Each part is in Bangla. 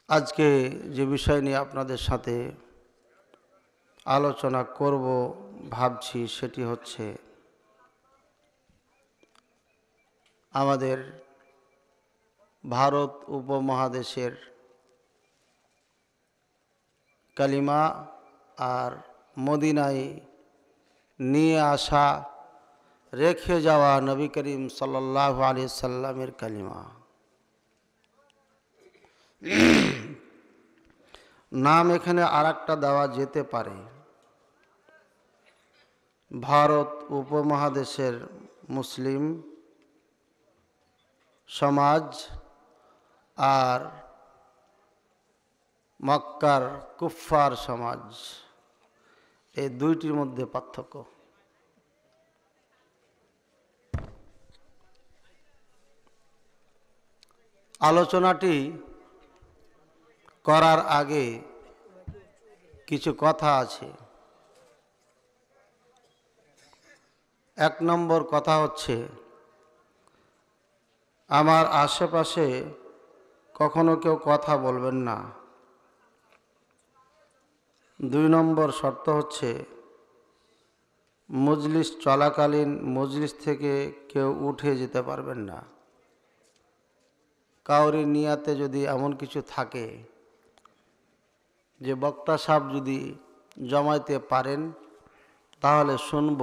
আজকে যে বিষয় নিয়ে আপনাদের সাথে আলোচনা করব ভাবছি সেটি হচ্ছে আমাদের ভারত উপমহাদেশের কালিমা আর মদিনায় নিয়ে আসা রেখে যাওয়া নবী করিম সাল্লাল্লাহু আলাইহি সাল্লামের কালিমা। নাম এখানে আরেকটা দেওয়া যেতে পারে। ভারত উপমহাদেশের মুসলিম সমাজ আর মক্কার কুফফার সমাজ, এই দুইটির মধ্যে পার্থক্য। আলোচনাটি করার আগে কিছু কথা আছে। এক নম্বর কথা হচ্ছে, আমার আশেপাশে কখনো কেউ কথা বলবেন না। দুই নম্বর শর্ত হচ্ছে, মজলিস চলাকালীন মজলিস থেকে কেউ উঠে যেতে পারবেন না। কাউরি নিয়াতে যদি এমন কিছু থাকে যে বক্তা সাহেব যদি জমাইতে পারেন তাহলে শুনব,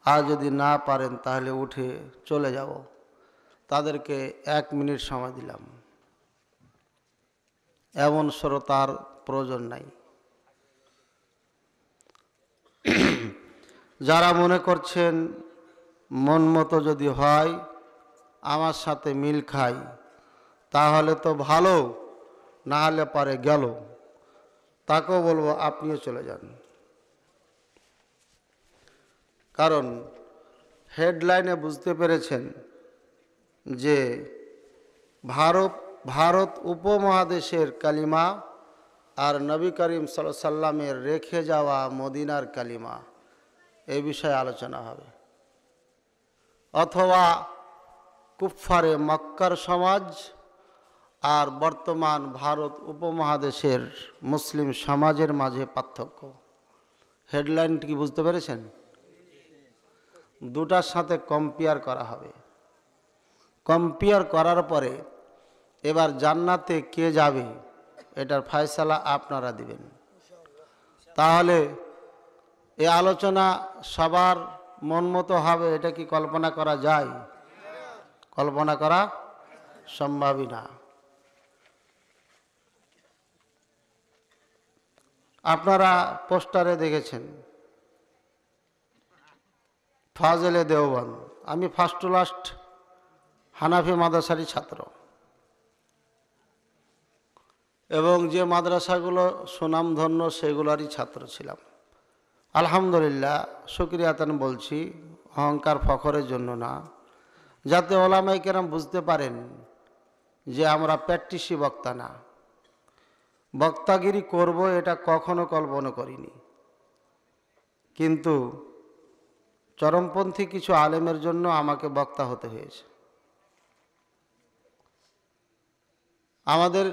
আর যদি না পারেন তাহলে উঠে চলে যাব। তাদেরকে 1 মিনিট সময় দিলাম, এমন শ্রোতার প্রয়োজন নাই। যারা মনে করছেন মন মতো যদি হয়, আমার সাথে মিল খাই, তাহলে তো ভালো, না হলে পারে গেল, তাকেও বলবো আপনিও চলে যান। কারণ হেডলাইনে বুঝতে পেরেছেন যে ভারত উপমহাদেশের কালিমা আর নবী করিম সাল্লাল্লাহু আলাইহি সাল্লামের রেখে যাওয়া মদিনার কালিমা, এই বিষয়ে আলোচনা হবে। অথবা কুফফারে মক্কার সমাজ আর বর্তমান ভারত উপমহাদেশের মুসলিম সমাজের মাঝে পার্থক্য। হেডলাইনটি কি বুঝতে পেরেছেন? দুটার সাথে কম্পেয়ার করা হবে। কম্পেয়ার করার পরে এবার জান্নাতে কে যাবে এটার ফয়সালা আপনারা দিবেন। তাহলে এই আলোচনা সবার মন মতো হবে, এটা কি কল্পনা করা যায়? কল্পনা করা সম্ভবই না। আপনারা পোস্টারে দেখেছেন ফাজেলে দেওবন্দ। আমি ফার্স্ট টু লাস্ট হানাফি মাদ্রাসারই ছাত্র, এবং যে মাদ্রাসাগুলো সুনামধন্য সেগুলোরই ছাত্র ছিলাম। আলহামদুলিল্লাহ, শুকরিয়াতান বলছি, অহংকার ফখরের জন্য না, যাতে ওলামায়ে কেরাম বুঝতে পারেন যে আমরা প্র্যাকটিসি বক্তা না। বক্তাগিরি করব এটা কখনো কল্পনা করিনি, কিন্তু চরমপন্থী কিছু আলেমের জন্য আমাকে বক্তা হতে হয়েছে। আমাদের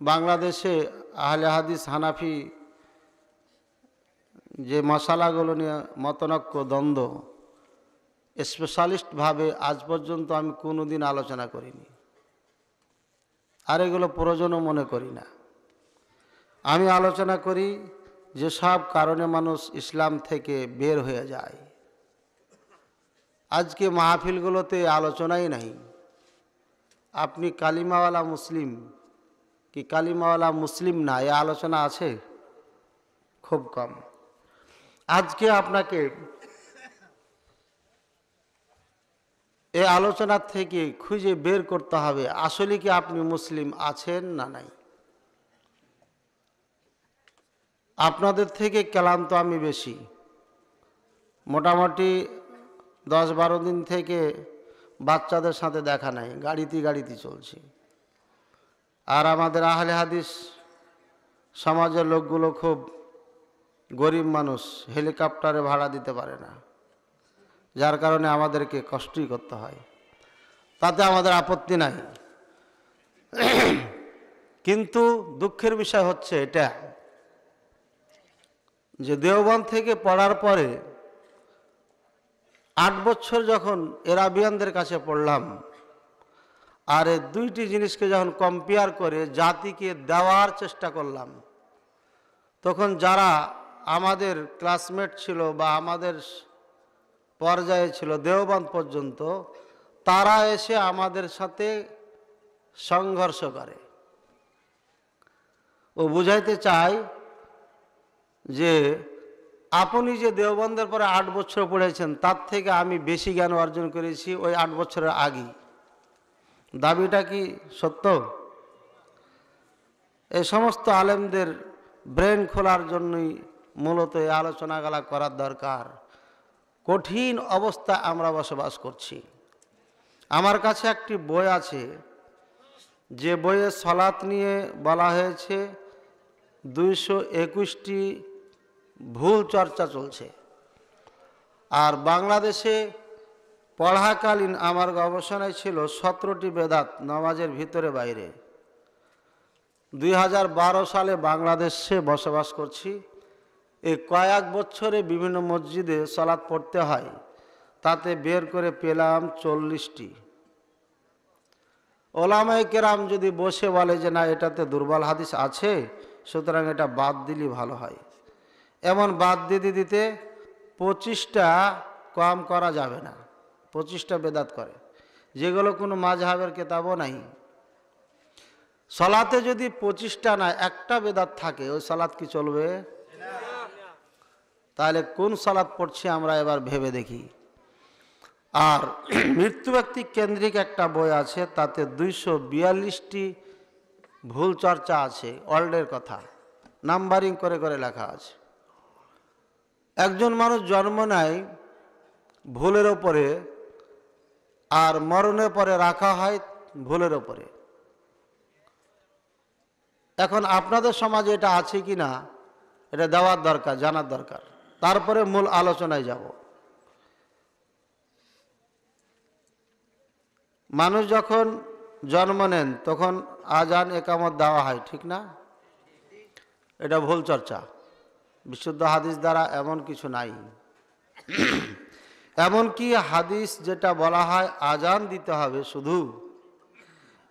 বাংলাদেশে আহলে হাদিস হানাফি যে মশালাগুলো নিয়ে মতনৈক্য দ্বন্দ্ব, স্পেশালিস্টভাবে আজ পর্যন্ত আমি কোনোদিন আলোচনা করিনি, আর এগুলো প্রয়োজনও মনে করি না। আমি আলোচনা করি যেসব কারণে মানুষ ইসলাম থেকে বের হয়ে যায়। আজকে মাহফিলগুলোতে আলোচনাই নাই। আপনি কালিমাওয়ালা মুসলিম কি কালিমাওয়ালা মুসলিম না, এ আলোচনা আছে খুব কম। আজকে আপনাকে এই আলোচনা থেকে খুঁজে বের করতে হবে আসলে কি আপনি মুসলিম আছেন না নাই। আপনাদের থেকে ক্লান্ত আমি বেশি। মোটামুটি 10-12 দিন থেকে বাচ্চাদের সাথে দেখা নাই, গাড়িতে চলছি। আর আমাদের আহলে হাদিস সমাজের লোকগুলো খুব গরিব মানুষ, হেলিকপ্টারে ভাড়া দিতে পারে না, যার কারণে আমাদেরকে কষ্টই করতে হয়। তাতে আমাদের আপত্তি নাই। কিন্তু দুঃখের বিষয় হচ্ছে এটা যে দেওবন্দ থেকে পড়ার পরে 8 বছর যখন এরাবিয়ানদের কাছে পড়লাম, আর এই দুইটি জিনিসকে যখন কম্পেয়ার করে জাতিকে দেওয়ার চেষ্টা করলাম, তখন যারা আমাদের ক্লাসমেট ছিল বা আমাদের পর্যায়ে ছিল দেওবন্দ পর্যন্ত, তারা এসে আমাদের সাথে সংঘর্ষ করে। ও বুঝাইতে চায় যে আপনি যে দেওবন্দের পরে 8 বছর পড়েছেন, তার থেকে আমি বেশি জ্ঞান অর্জন করেছি ওই 8 বছরের আগেই। দাবিটা কি সত্য? এই সমস্ত আলেমদের ব্রেন খোলার জন্যই মূলত এই আলোচনাগুলো করার দরকার। কঠিন অবস্থা আমরা বসবাস করছি। আমার কাছে একটি বই আছে, যে বইয়ে সালাত নিয়ে বলা হয়েছে 221টি ভুল চর্চা চলছে। আর বাংলাদেশে পড়াকালীন আমার গবেষণায় ছিল 17টি বেদাত নামাজের ভিতরে বাইরে। 2012 সালে বাংলাদেশে বসবাস করছি। এই কয়েক বছরে বিভিন্ন মসজিদে সালাত পড়তে হয়, তাতে বের করে পেলাম 40টি। ওলামায়ে কেরাম যদি বসে বলে যে না এটাতে দুর্বল হাদিস আছে, সুতরাং এটা বাদ দিলে ভালো হয়, এমন বাদ দিতে দিতে 25টা কম করা যাবে না। 25টা বেদাত করে, যেগুলো কোনো মাযহাবের কিতাবও নাই। সালাতে যদি 25টা না একটা বেদাত থাকে, ওই সালাত কি চলবে? তাহলে কোন সালাত পড়ছি আমরা এবার ভেবে দেখি। আর মৃত্যু ব্যক্তি কেন্দ্রিক একটা বই আছে, তাতে 242টি ভুল চর্চা আছে, ওয়ার্ল্ডের কথা নাম্বারিং করে করে লেখা আছে। একজন মানুষ জন্ম নেয় ভুলের ওপরে, আর মরণের পরে রাখা হয় ভুলের ওপরে। এখন আপনাদের সমাজে এটা আছে কি না, এটা দেওয়ার দরকার, জানার দরকার। তারপরে মূল আলোচনায় যাব। মানুষ যখন জন্ম নেন তখন আজান একামত দেওয়া হয়, ঠিক না? এটা ভুল চর্চা। বিশুদ্ধ হাদিস দ্বারা এমন কিছু নাই। এমনকি হাদিস যেটা বলা হয় আজান দিতে হবে শুধু,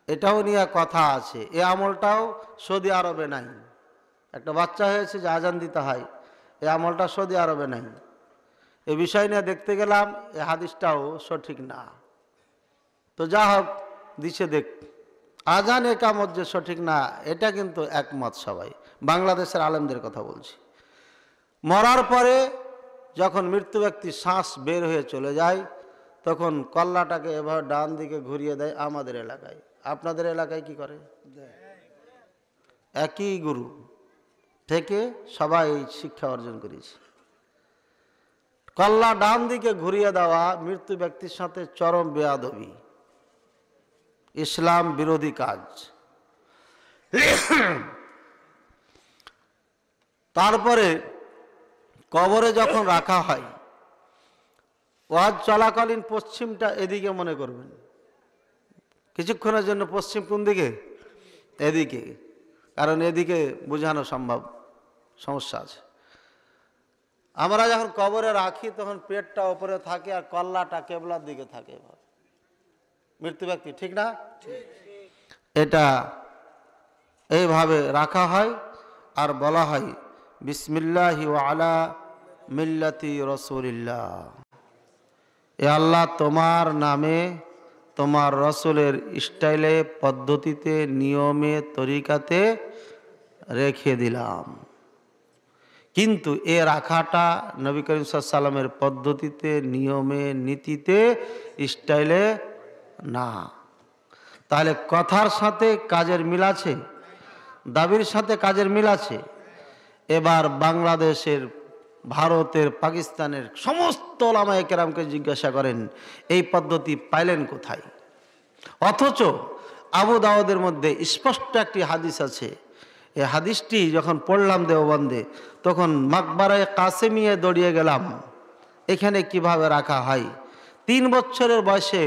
এটাও নিয়ে কথা আছে। এ আমলটাও সৌদি আরবে নাই। একটা বাচ্চা হয়েছে যে আজান দিতে হয়, এই আমলটা সৌদি আরবে নাই। এ বিষয় নিয়ে দেখতে গেলাম, এ হাদিসটাও সঠিক না। তো যা হোক, দিছে দেখ। আজান একামত যে সঠিক না, এটা কিন্তু একমত সবাই। বাংলাদেশের আলেমদের কথা বলছি। মরার পরে যখন মৃত্যু ব্যক্তি শ্বাস বের হয়ে চলে যায়, তখন কল্লাটাকে এভাবে ডান দিকে ঘুরিয়ে দেয় আমাদের এলাকায়। আপনাদের এলাকায় কি করে? একই গুরু থেকে সবাই শিক্ষা অর্জন করেছে। কল্লা ডান দিকে ঘুরিয়ে দেওয়া মৃত্যু ব্যক্তির সাথে চরম বেয়াদবি, ইসলাম বিরোধী কাজ। তারপরে কবরে যখন রাখা হয়, ওয়াজ চলাকালীন পশ্চিমটা এদিকে মনে করবেন। কিছুক্ষণের জন্য পশ্চিম কোন দিকে? এদিকে, কারণ এদিকে বোঝানো সম্ভব, সমস্যা আছে। আমরা যখন কবরে রাখি তখন পেটটা ওপরে থাকে আর কল্লাটা কেবলার দিকে থাকে মৃত্যু ব্যক্তি, ঠিক না? এটা এইভাবে রাখা হয় আর বলা হয় বিসমিল্লাহি ওয়া আলা মিল্লাতি রাসূলিল্লাহ। এ আল্লাহ, তোমার নামে তোমার রসুলের স্টাইলে, পদ্ধতিতে, নিয়মে, তরিকাতে রেখে দিলাম। কিন্তু এ রাখাটা নবী করিম সাল্লাল্লাহু আলাইহি ওয়াসাল্লামের পদ্ধতিতে, নিয়মে, নীতিতে, স্টাইলে না। তাহলে কথার সাথে কাজের মিল আছে, দাবির সাথে কাজের মিল আছে। এবার বাংলাদেশের, ভারতের, পাকিস্তানের সমস্ত ওলামায়ে কেরামকে জিজ্ঞাসা করেন এই পদ্ধতি পাইলেন কোথায়? অথচ আবু দাউদের মধ্যে স্পষ্ট একটি হাদিস আছে। এই হাদিসটি যখন পড়লাম দেওবন্দে, তখন মাকবারায়ে কাসেমিয়ে দৌড়িয়ে গেলাম, এখানে কিভাবে রাখা হয়। 3 বছরের বয়সে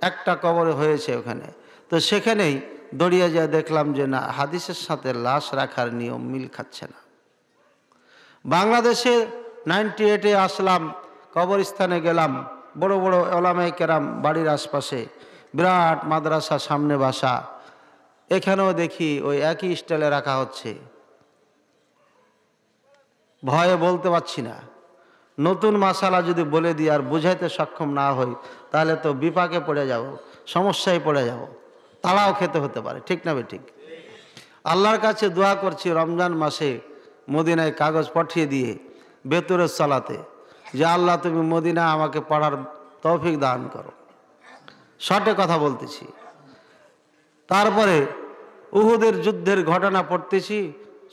একটা কবর হয়েছে ওখানে, তো সেখানেই দড়িয়ে যেয়ে দেখলাম যে না, হাদিসের সাথে লাশ রাখার নিয়ম মিল খাচ্ছে না। বাংলাদেশে 98-এ আসলাম, কবরস্থানে গেলাম, বড় বড় ওলামায়ে কেরাম বাড়ির আশপাশে, বিরাট মাদ্রাসা সামনে বাসা, এখানেও দেখি ওই একই স্টাইলে রাখা হচ্ছে। ভয়ে বলতে পারছি না। নতুন মাসালা যদি বলে দিই আর বুঝাইতে সক্ষম না হই, তাহলে তো বিপাকে পড়ে যাব, সমস্যায় পড়ে যাব, তাড়াও খেতে হতে পারে, ঠিক না ঠিক? আল্লাহর কাছে দোয়া করছি রমজান মাসে মদিনায় কাগজ পাঠিয়ে দিয়ে বেতরের সালাতে, যে আল্লাহ তুমি মদিনা আমাকে পড়ার তৌফিক দান করো। শর্টে কথা বলতেছি। তারপরে উহুদের যুদ্ধের ঘটনা পড়তেছি,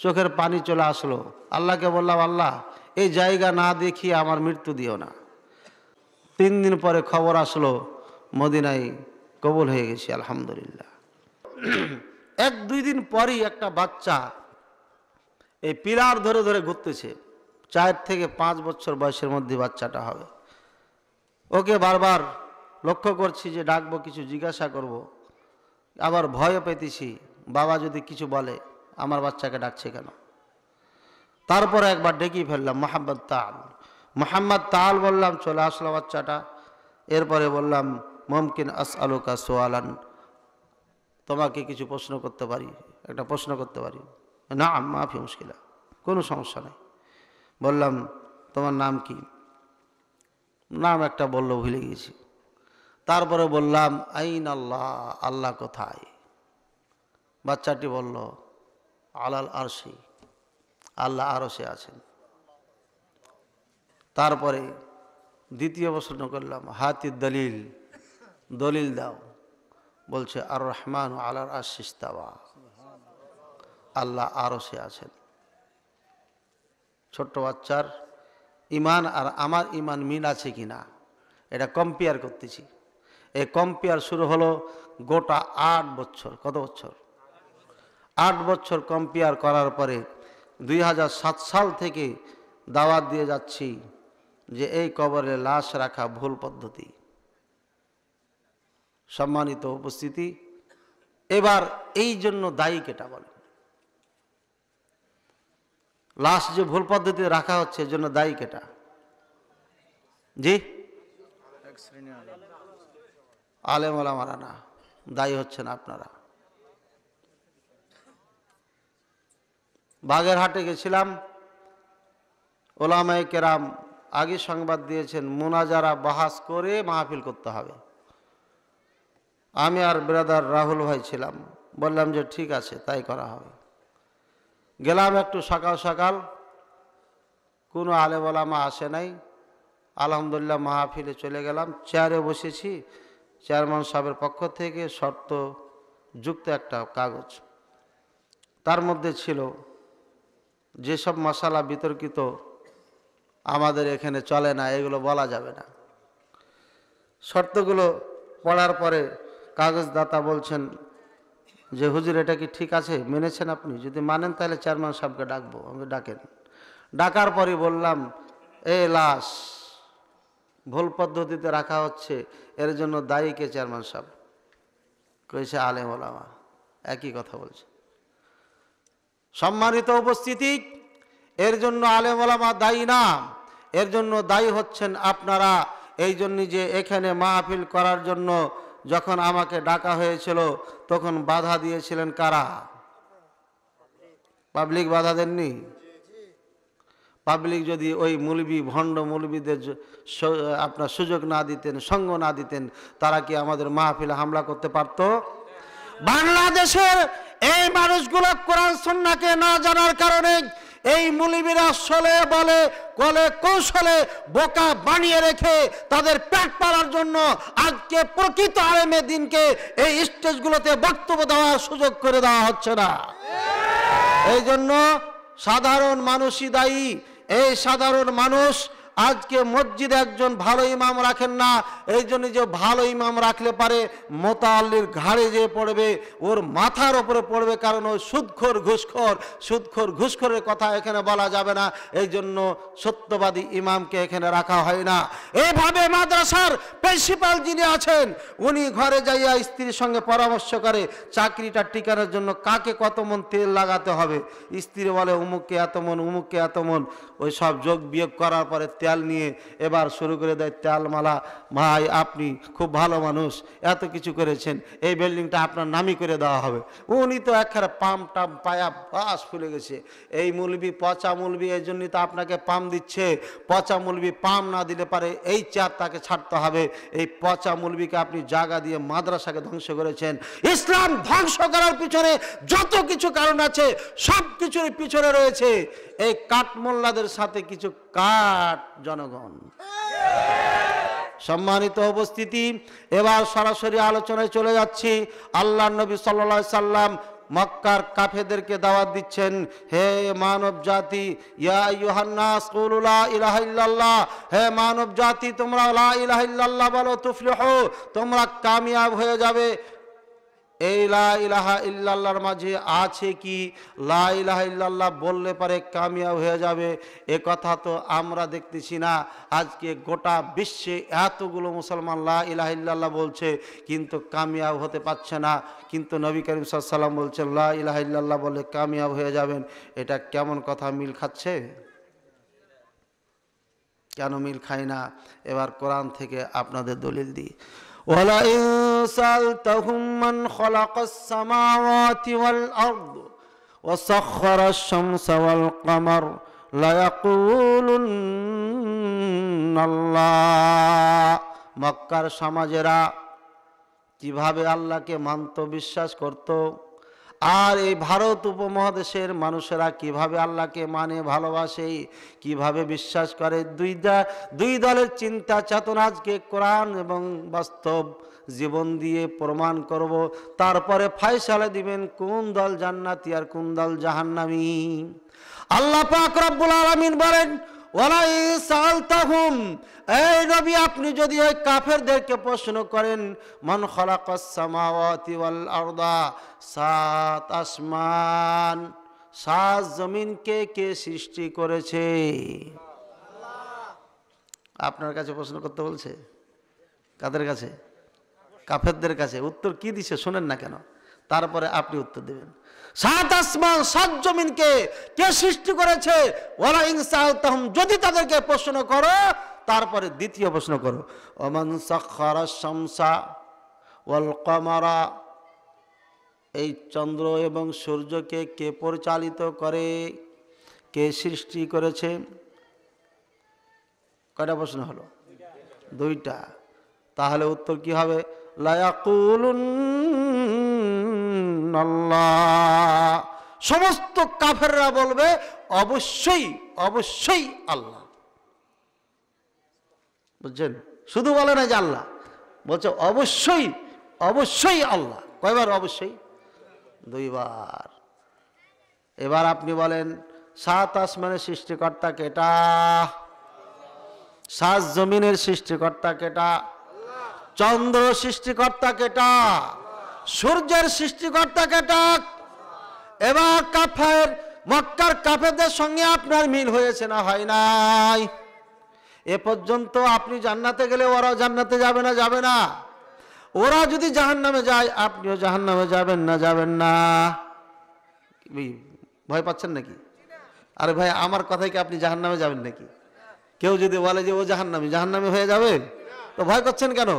চোখের পানি চলে আসলো। আল্লাহকে বললাম, আল্লাহ এই জায়গা না দেখিয়ে আমার মৃত্যু দিও না। 3 দিন পরে খবর আসলো মদিনায় কবুল হয়ে গেছি, আলহামদুলিল্লাহ। 1-2 দিন পরই একটা বাচ্চা এই পিলার ধরে ধরে ঘুরতেছে, 4 থেকে 5 বছর বয়সের মধ্যে বাচ্চাটা হবে। ওকে বারবার লক্ষ্য করছি যে ডাকবো, কিছু জিজ্ঞাসা করব, আবার ভয় পেতেছি বাবা যদি কিছু বলে আমার বাচ্চাকে ডাকছে কেন। তারপরে একবার ডেকে ফেললাম মোহাম্মদ তাল বললাম, চলে আসলো বাচ্চাটা। এরপরে বললাম মুমকিন আসআলুকা সুআলান, তোমাকে কিছু প্রশ্ন করতে পারি, একটা প্রশ্ন করতে পারি? না মাফি মুশকিলা, কোনো সমস্যা নেই। বললাম তোমার নাম কি? নাম একটা বললো, ভুলে গেছি। তারপরে বললাম আইন আল্লাহ, আল্লাহ কোথায়? বাচ্চাটি বলল আলাল আরশি, আল্লাহ আরশে আছেন। তারপরে দ্বিতীয় প্রশ্ন করলাম হাতি দলিল, দলিল দাও। বলছে আর রহমান আলাল আরশি ইস্তাওয়া, আল্লাহ আরশে আছেন। ছোট্ট বাচ্চার ইমান আর আমার ইমান মিল আছে কিনা এটা কম্পেয়ার করতেছি। এই কম্পেয়ার শুরু হলো গোটা 8 বছর। কত বছর? 8 বছর কম্পেয়ার করার পরে 2007 সাল থেকে দাওয়াত দিয়ে যাচ্ছি যে এই কবরে লাশ রাখা ভুল পদ্ধতি। সম্মানিত উপস্থিতি, এবার এই জন্য দায়ী কেটা বলে? লাশ যে ভুল পদ্ধতিতে রাখা হচ্ছে এর জন্য দায়ী কেটা? জি, আলেম ওলামারা না, দায়ী হচ্ছেন আপনারা। বাগেরহাটে গেছিলাম, ওলামায়ে কেরাম আগে সংবাদ দিয়েছেন মুনাজারা বাহাস করে মাহফিল করতে হবে। আমি আর ব্রাদার রাহুল ভাই ছিলাম, বললাম যে ঠিক আছে তাই করা হবে। গেলাম একটু সকাল সকাল, কোনো আলেম ওলামা আসে নাই। আলহামদুলিল্লাহ মাহফিলে চলে গেলাম, চেয়ারে বসেছি। চেয়ারম্যান সাহেবের পক্ষ থেকে শর্ত যুক্ত একটা কাগজ, তার মধ্যে ছিল যেসব মশালা বিতর্কিত আমাদের এখানে চলে না, এগুলো বলা যাবে না। শর্তগুলো পড়ার পরে কাগজদাতা বলছেন যে হুজুর এটা কি ঠিক আছে, মেনেছেন আপনি? যদি মানেন তাহলে চেয়ারম্যান সাহেবকে ডাকবো। আমাকে ডাকেন। ডাকার পরই বললাম এই লাশ ভুল পদ্ধতিতে রাখা হচ্ছে, এর জন্য দায়ী কে? চেয়ারম্যান সাহেব কইছে আলেম ওলামা। একই কথা বলছে। সম্মানিত উপস্থিতি, এর জন্য আলেম ওলামা দায়ী না, এর জন্য দায়ী হচ্ছেন আপনারা। এই জন্য যে এখানে মাহফিল করার জন্য যখন আমাকে ডাকা হয়েছিল তখন বাধা দিয়েছিলেন কারা? পাবলিক বাধা দেননি? পাবলিক যদি ওই মৌলবি ভণ্ড মৌলবিদের আপনার সুযোগ না দিতেন, সঙ্গ না দিতেন, তারা কি আমাদের মাহফিলে হামলা করতে পারত? বাংলাদেশের এই মানুষগুলো কোরআন সুন্নাহকে না জানার কারণে এই মৌলবিরা আসলে বলে কলে কৌশলে বোকা বানিয়ে রেখে তাদের পেট পালার জন্য আজকে প্রকৃত আলেমে দিনকে এই স্টেজগুলোতে বক্তব্য দেওয়ার সুযোগ করে দেওয়া হচ্ছে না। এই জন্য সাধারণ মানুষই দায়ী। এই সাধারণ মানুষ আজকে মসজিদে একজন ভালো ইমাম রাখেন না, এই জন্য যে ভালো ইমাম রাখলে পারে মোতাল্লির ঘাড়ে যে পড়বে, ওর মাথার ওপরে পড়বে, কারণ ওই সুদখোর ঘুষখোরের কথা এখানে বলা যাবে না। এই জন্য সত্যবাদী ইমামকে এখানে রাখা হয় না। এইভাবে মাদ্রাসার প্রিন্সিপাল যিনি আছেন উনি ঘরে যাইয়া স্ত্রীর সঙ্গে পরামর্শ করে চাকরিটা টিকানোর জন্য কাকে কত মন তেল লাগাতে হবে। স্ত্রী বলে অমুককে এত মন, অমুককে এত মন। ওই সব যোগ বিয়োগ করার পরে তেল নিয়ে এবার শুরু করে দেয় তেলমালা। ভাই আপনি খুব ভালো মানুষ, এত কিছু করেছেন, এই বিল্ডিংটা আপনার নামই করে দেওয়া হবে। উনি তো একবারে পাম টাম পায়া বাস ফুলে গেছে। এই মুলবি পচা মুলবি, এই জন্যই তো আপনাকে পাম দিচ্ছে। পচা মুলবি পাম না দিলে পারে এই চেয়ার তাকে ছাড়তে হবে। এই পচা মুলবিকে আপনি জায়গা দিয়ে মাদ্রাসাকে ধ্বংস করেছেন। ইসলাম ধ্বংস করার পিছনে যত কিছু কারণ আছে সব কিছুর পিছনে রয়েছে এই কাঠমোল্লাদের সাথে কিছু কাঠ জনগণ। সম্মানিত উপস্থিতি, এবার সরাসরি আলোচনায় চলে যাচ্ছি। আল্লাহর নবী সাল্লাল্লাহু আলাইহি সাল্লাম মক্কার কাফেরদেরকে দাওয়াত দিচ্ছেন, হে মানব জাতি, ইয়া আইয়ুহান নাস কুলু লা ইলাহা ইল্লাল্লাহ, হে মানব জাতি তোমরা লা ইলাহা ইল্লাল্লাহ বলো তুফলিহু, তোমরা কামিয়াব হয়ে যাবে। এই লা ইলাহা ইল্লাল্লাহর মাঝে আছে কি লা ইলাহা ইল্লাল্লাহ বললে পারে কামিয়াব হয়ে যাবে? এ কথা তো আমরা দেখতেছি না। আজকে গোটা বিশ্বে এতগুলো মুসলমান লা ইলাহা ইল্লাল্লাহ বলছে কিন্তু কামিয়াব হতে পারছে না। কিন্তু নবী করিম সাল্লাল্লাহু আলাইহি ওয়াসাল্লাম বলছেন লা ইলাহা ইল্লাল্লাহ বলে কামিয়াব হয়ে যাবেন। এটা কেমন কথা, মিল খাচ্ছে? কেন মিল খায় না? এবার কোরআন থেকে আপনাদের দলিল দিই। وَلَئِن سَأَلْتَهُم مَّنْ خَلَقَ السَّمَاوَاتِ وَالْأَرْضَ وَسَخَّرَ الشَّمْسَ وَالْقَمَرَ لَيَقُولُنَّ اللَّهُ। মক্কার সমাজেরা কিভাবে আল্লাহকে মানত, বিশ্বাস করত, আর এই ভারত উপমহাদেশের মানুষেরা কিভাবে আল্লাহকে মানে, ভালোবাসে, কিভাবে বিশ্বাস করে, দুই দলের চিন্তা চেতনা আজকে কোরআন এবং বাস্তব জীবন দিয়ে প্রমাণ করব। তারপরে ফয়সালা দিবেন কোন দল জান্নাতি আর কোন দল জাহান্নামী। আল্লাহ পাক রব্বুল আলামিন বলেন, ওয়ালাই সালতাহুম, এই নবী আপনি যদি ওই কাফেরদেরকে প্রশ্ন করেন, মান খালাকাস সামাওয়াতি ওয়াল আরদা, সাত আসমান সাত জমিনকে কে সৃষ্টি করেছে? আপনার কাছে প্রশ্ন করতে বলছে। কাদের কাছে? কাফেরদের কাছে। উত্তর কি দিছে শোনেন না কেন, তারপরে আপনি উত্তর দেবেন। সাত আসমান সাত জমিনকে কে সৃষ্টি করেছে? ওয়ালা ইন সাআলতাহুম, যদি তাদেরকে প্রশ্ন করো, তারপরে দ্বিতীয় প্রশ্ন করো, ওমান সাখারাস শামসা ওয়াল কমারা, এই চন্দ্র এবং সূর্যকে কে পরিচালিত করে, কে সৃষ্টি করেছে? কয়টা প্রশ্ন হলো? দুইটা। তাহলে উত্তর কি হবে? লা ইয়াকুলুন্নাল্লাহ, সমস্ত কাফেররা বলবে অবশ্যই অবশ্যই আল্লাহ। বুঝছেন? শুধু বলে না যে আল্লাহ, বলছে অবশ্যই অবশ্যই আল্লাহ। কয়বার অবশ্যই? দুইবার। এবার আপনি বলেন সাত আসমানের সৃষ্টিকর্তা কেটা? সাত জমিনের সৃষ্টিকর্তা কেটা? চন্দ্র সৃষ্টিকর্তা কেটা? সূর্যের সৃষ্টিকর্তা কেটা? এবার কাফের, মক্কার কাফেরদের সঙ্গে আপনার মিল হয়েছে না হয় নাই? এ পর্যন্ত আপনি জান্নাতে গেলে ওরাও জান্নাতে যাবে না? যাবে না। ওরা যদি জাহান্নামে যায় আপনিও জাহান্নামে যাবেন না? যাবেন না। ভয় পাচ্ছেন নাকি? আরে ভাই আমার কথাই কি আপনি জাহান্নামে যাবেন নাকি? কেউ যদি বলে যে ও জাহান্নামে হয়ে যাবে, তো ভয় করছেন কেন?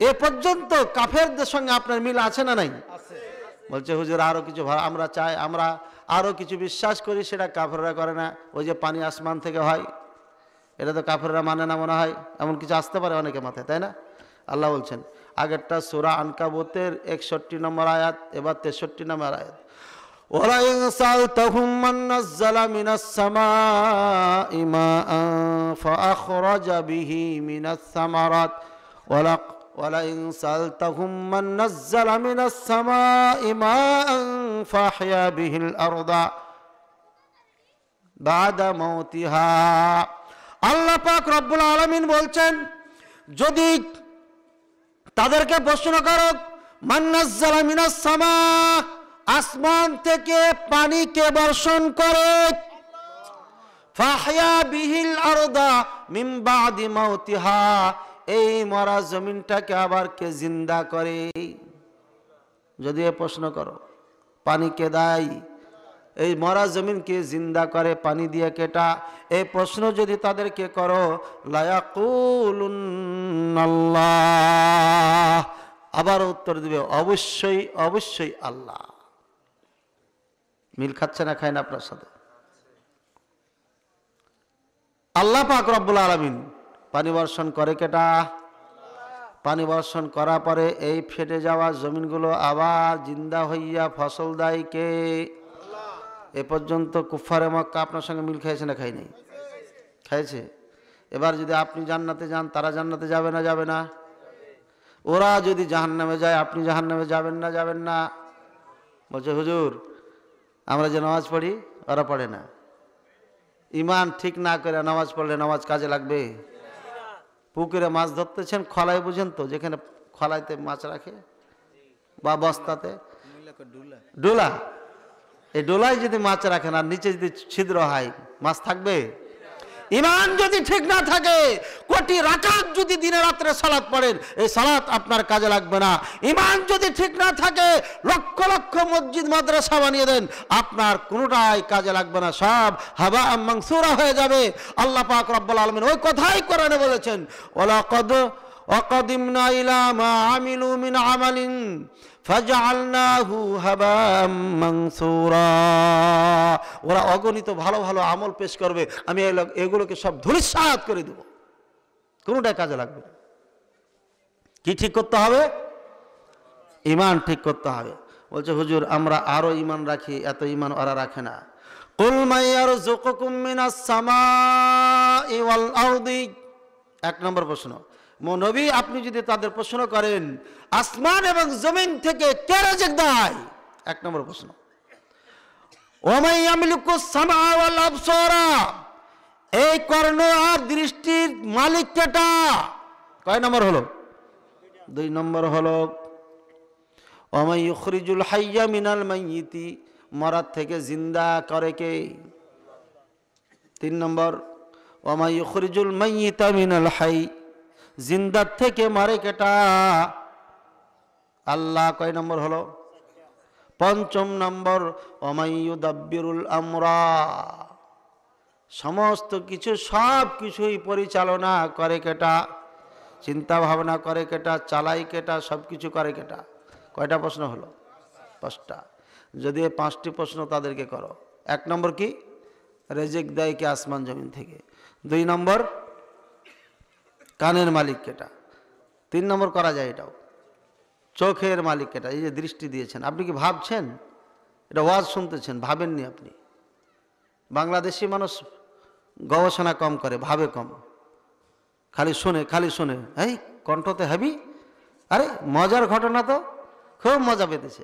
এ পর্যন্ত কাফেরদের সঙ্গে আপনার মিল আছে না নাই? বলছে হুজুর আরো কিছু আমরা চাই, আমরা আরো কিছু বিশ্বাস করি, সেটা কাফেররা করে না। ওই যে পানি আসমান থেকে হয়, এটা তো কাফেররা মানে না মনে হয়। এমন কিছু আসতে পারে অনেকে মাথায়, তাই না? আল্লাহ বলছেন, আগেরটা সূরা আনকাবুতের 61 নম্বর আয়াত, এবার 63 নম্বর আয়াত। ওয়ালাইন সালতাহুম মান নাযালা মিনাস সামাই মাআন ফাআখরাজা বিহি মিনাস সামারাত ওয়ালাইন সালতাহুম মান নাযালা মিনাস সামাই মাআন ফাহইয়া বিহিল আরদা বাদা মাউতিহা। আল্লাহ পাক রব্বুল আলামিন বলছেন, যদি তাদেরকে প্রশ্ন করো মান নাযালা মিনাস সামা, আসমান থেকে পানিকে বর্ষণ করে, ফাহইয়া বিহিল আরদা মিন বাদি মাউতিহা, এই মরা জমিনটাকে আবার কে জিন্দা করে? যদি এ প্রশ্ন করো, পানি কে দেয়? এই মরা জমিনকে জিন্দা করে পানি দিয়ে কেটা? এই প্রশ্ন যদি তাদেরকে করো, লায়াকুলুন্নাল্লাহ, আবার উত্তর দিবে অবশ্যই অবশ্যই আল্লাহ। মিল খাচ্ছে না খায় না আপনার সাথে? আল্লাহ পাক রব্বুল আলামিন পানি বর্ষণ করে কেটা? পানি বর্ষণ করার পরে এই ফেটে যাওয়া জমিনগুলো আবার জিন্দা হইয়া ফসল দেয় কে? এ পর্যন্ত কুফারে মক্কা আপনার সঙ্গে মিল খাইছে না খাই নাই? খাইছে। এবার যদি আপনি জান্নাতে যান, তারা জান্নাতে যাবে না যাবে না? ওরা যদি জাহান্নামে যায়, আপনি জাহান্নামে যাবেন না যাবেন না? বলছে হুজুর আমরা যে নামাজ পড়ি ওরা পড়ে না। ইমান ঠিক না করে নামাজ পড়লে নামাজ কাজে লাগবে? পুকুরে মাছ ধরতেছেন, খলায় বুঝেন তো, যেখানে খলাইতে মাছ রাখে বা বস্তাতে ডোলা, এই ডোলায় যদি মাছ রাখেন আর নিচে যদি ছিদ্র হয়, মাছ থাকবে? ইমান যদি ঠিক না থাকে, কোটি রাকাত যদি দিনে রাত্রে সালাত পড়েন, এই সালাত আপনার কাজে লাগবে না। ইমান যদি ঠিক না থাকে, লক্ষ লক্ষ মসজিদ মাদ্রাসা বানিয়ে দেন, আপনার কোনোটাই কাজে লাগবে না, সব হাবা মানসুরা হয়ে যাবে। আল্লাহ পাক রব্বুল আলামিন ওই কথাই কোরআনে বলেছেন, ওয়ালাকাদ ওয়াকাদিমনা ইলা মা আমিলু মিন আমালিন ফাজআলনাহু হাবাম মানসুরা। ওরা অগণিত ভালো ভালো আমল পেশ করবে, আমি এগুলোকে সব ধূলিসাৎ করে দেব, কোনোটাই কাজে লাগবে না। কি ঠিক করতে হবে? ইমান ঠিক করতে হবে। বলছে হুজুর আমরা আরো ইমান রাখি, এত ইমান ওরা রাখে না। কুল মাইয়ারযুকুকুম মিনাস সামাই ওয়াল আরদি। এক নম্বর প্রশ্ন, নবী আপনি যদি তাদের প্রশ্ন করেন আসমান এবং জমিন থেকে কে রিজিক দেয়, এক নম্বর প্রশ্ন। ওমাই ইয়ামলিকুস সামা ওয়াল আবসারা, এই কর্ণ আর দৃষ্টির মালিক কেটা? কয় নম্বর হলো? দুই নম্বর হলো ওমাই ইউখরিজুল হাইয়্যা মিনাল মাইয়িতি, মরার থেকে জিন্দা করে কে? তিন নম্বর ওমাই ইউখরিজুল মাইয়িতা মিনাল হাই, জিন্দার থেকে মারে কেটা? আল্লাহ। কয় নম্বর হলো? পঞ্চম নম্বর ওমাই ইউদাব্বিরুল আমরা, সমস্ত কিছু সব কিছুই পরিচালনা করে কেটা? চিন্তা ভাবনা করে কেটা? চালাই কেটা? সব কিছু করে কেটা? কয়টা প্রশ্ন হলো? পাঁচটা। যদি এই পাঁচটি প্রশ্ন তাদেরকে করো, এক নম্বর কি? রিজিক দেয় কি আসমান জমিন থেকে? দুই নম্বর কানের মালিক কেটা? তিন নম্বর করা যায় এটাও, চোখের মালিক কেটা? এই যে দৃষ্টি দিয়েছেন, আপনি কি ভাবছেন? এটা ওয়াজ শুনতেছেন, ভাবেননি আপনি। বাংলাদেশি মানুষ গবেষণা কম করে, ভাবে কম, খালি শোনে। এই কণ্ঠতে হেবি, আরে মজার ঘটনা তো, খুব মজা পেতেছে।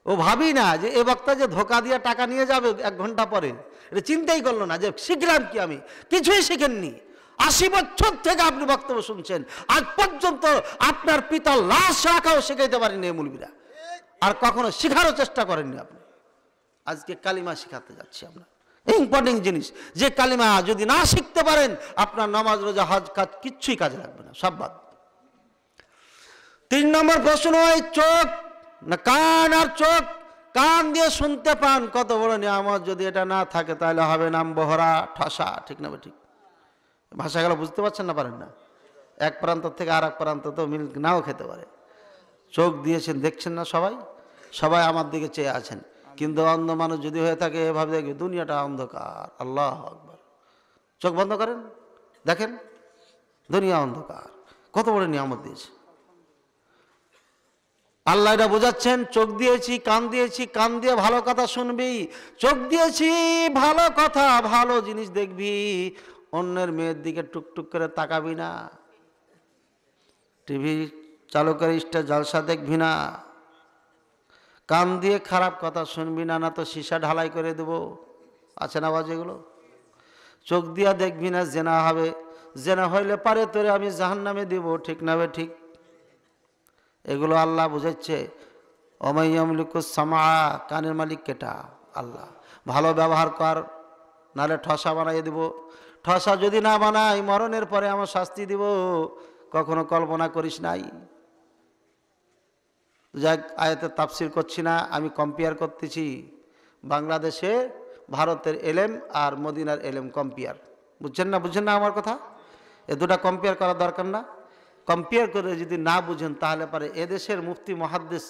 ও ভাবি না যে এ বক্তা যে ধোকা দিয়ে টাকা নিয়ে যাবে 1 ঘন্টা পরে, এটা চিন্তাই করলো না যে শিখলাম কি, আমি কিছুই শিখেননি। 80 বছর থেকে আপনি বক্তব্য শুনছেন, আজ পর্যন্ত আপনার পিতার লাশ রাখাও শেখাইতে পারেননি এই মুলবিরা, আর কখনো শিখারও চেষ্টা করেননি আপনি। আজকে কালিমা শিখাতে যাচ্ছি আমরা, ইম্পর্টেন্ট জিনিস, যে কালিমা যদি না শিখতে পারেন আপনার নামাজ রোজা হজ কাজ কিচ্ছুই কাজে লাগবে না, সব বাদ। 3 নম্বর প্রশ্ন, ওই চোখ না কান? আর চোখ কান দিয়ে শুনতে পান, কত বড় নিয়ামত। যদি এটা না থাকে তাহলে হবে নাম বহরা ঠাসা, ঠিক না? ঠিক ভাষাগুলো বুঝতে পারছেন না, পারেন না? এক প্রান্ত থেকে আর এক প্রান্ত তো মিল নাও খেতে পারে। চোখ দিয়েছেন, দেখছেন না সবাই আমার দিকে চেয়ে আছেন, কিন্তু অন্ধ মানুষ যদি হয়ে থাকে এভাবে দেখবে দুনিয়াটা অন্ধকার। আল্লাহু আকবার। চোখ বন্ধ করেন, দেখেন দুনিয়া অন্ধকার, কত বড় নিয়ামত দিয়েছে আল্লাহ। এটা বোঝাচ্ছেন, চোখ দিয়েছি, কান দিয়েছি, কান দিয়ে ভালো কথা শুনবি, চোখ দিয়েছি ভালো কথা, ভালো জিনিস দেখবি, অন্যের মেয়ের দিকে টুকটুক করে তাকাবি না, টিভি চালু করে স্টার জলসা দেখবি না, কান দিয়ে খারাপ কথা শুনবি না, না তো সীসা ঢালাই করে দেব, আছে না আওয়াজ এগুলো। চোখ দিয়া দেখবি না, জেনা হবে, জেনা হইলে পারে তোরে আমি জাহান্নামে দিব, ঠিক না? ঠিক। এগুলো আল্লাহ বুঝাচ্ছে। ওমাই ইয়ামলিকুস সামা, কানের মালিক কেটা? আল্লাহ। ভালো ব্যবহার কর, নাহলে ঠসা বানাই দিব। ঠসা যদি না বানাই মরণের পরে আমার শাস্তি দিব। কখনো কল্পনা করিস নাই? যাক, আয়াতের তাফসির করছি না, আমি কম্পেয়ার করতেছি বাংলাদেশে ভারতের এলেম আর মদিনার এলেম কম্পেয়ার। বুঝছেন না আমার কথা? এ দুটা কম্পেয়ার করা দরকার না? কম্পেয়ার করে যদি না বুঝেন তাহলে পারে এদেশের মুফতি মুহাদ্দিস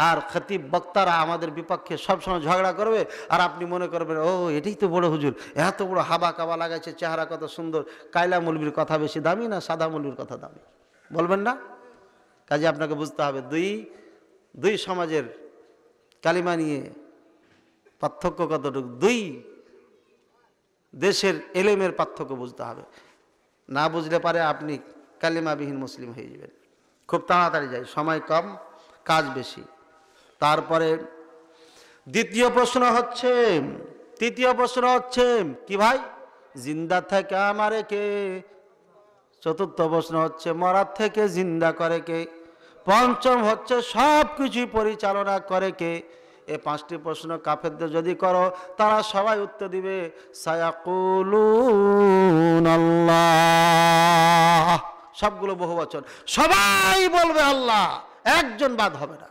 আর খতিব বক্তারা আমাদের বিপক্ষে সবসময় ঝগড়া করবে, আর আপনি মনে করবেন ও এটাই তো বড় হুজুর, এত বড় হাবা কাবা লাগাইছে, চেহারা কত সুন্দর, কায়লা মৌলবীর কথা বেশি দামি না সাদা মৌলবীর কথা দামি? বলবেন না? কাজে আপনাকে বুঝতে হবে দুই সমাজের কালিমা নিয়ে পার্থক্য কতটুকু, দুই দেশের এলেমের পার্থক্য বুঝতে হবে। না বুঝলে পারে আপনি কালিমাবিহীন মুসলিম হয়ে যাবেন। খুব তাড়াতাড়ি যাই, সময় কম, কাজ বেশি। তারপরে তৃতীয় প্রশ্ন হচ্ছে কি ভাই? জিন্দা থেকে আমারে কে? চতুর্থ প্রশ্ন হচ্ছে মরার থেকে জিন্দা করে কে? পঞ্চম হচ্ছে সব কিছুই পরিচালনা করে কে? এই পাঁচটি প্রশ্ন কাফেরদের যদি করো, তারা সবাই উত্তর দিবে সায়াকুলুন আল্লাহ। সবগুলো বহুবচন, সবাই বলবে আল্লাহ, একজন বাদ হবে না।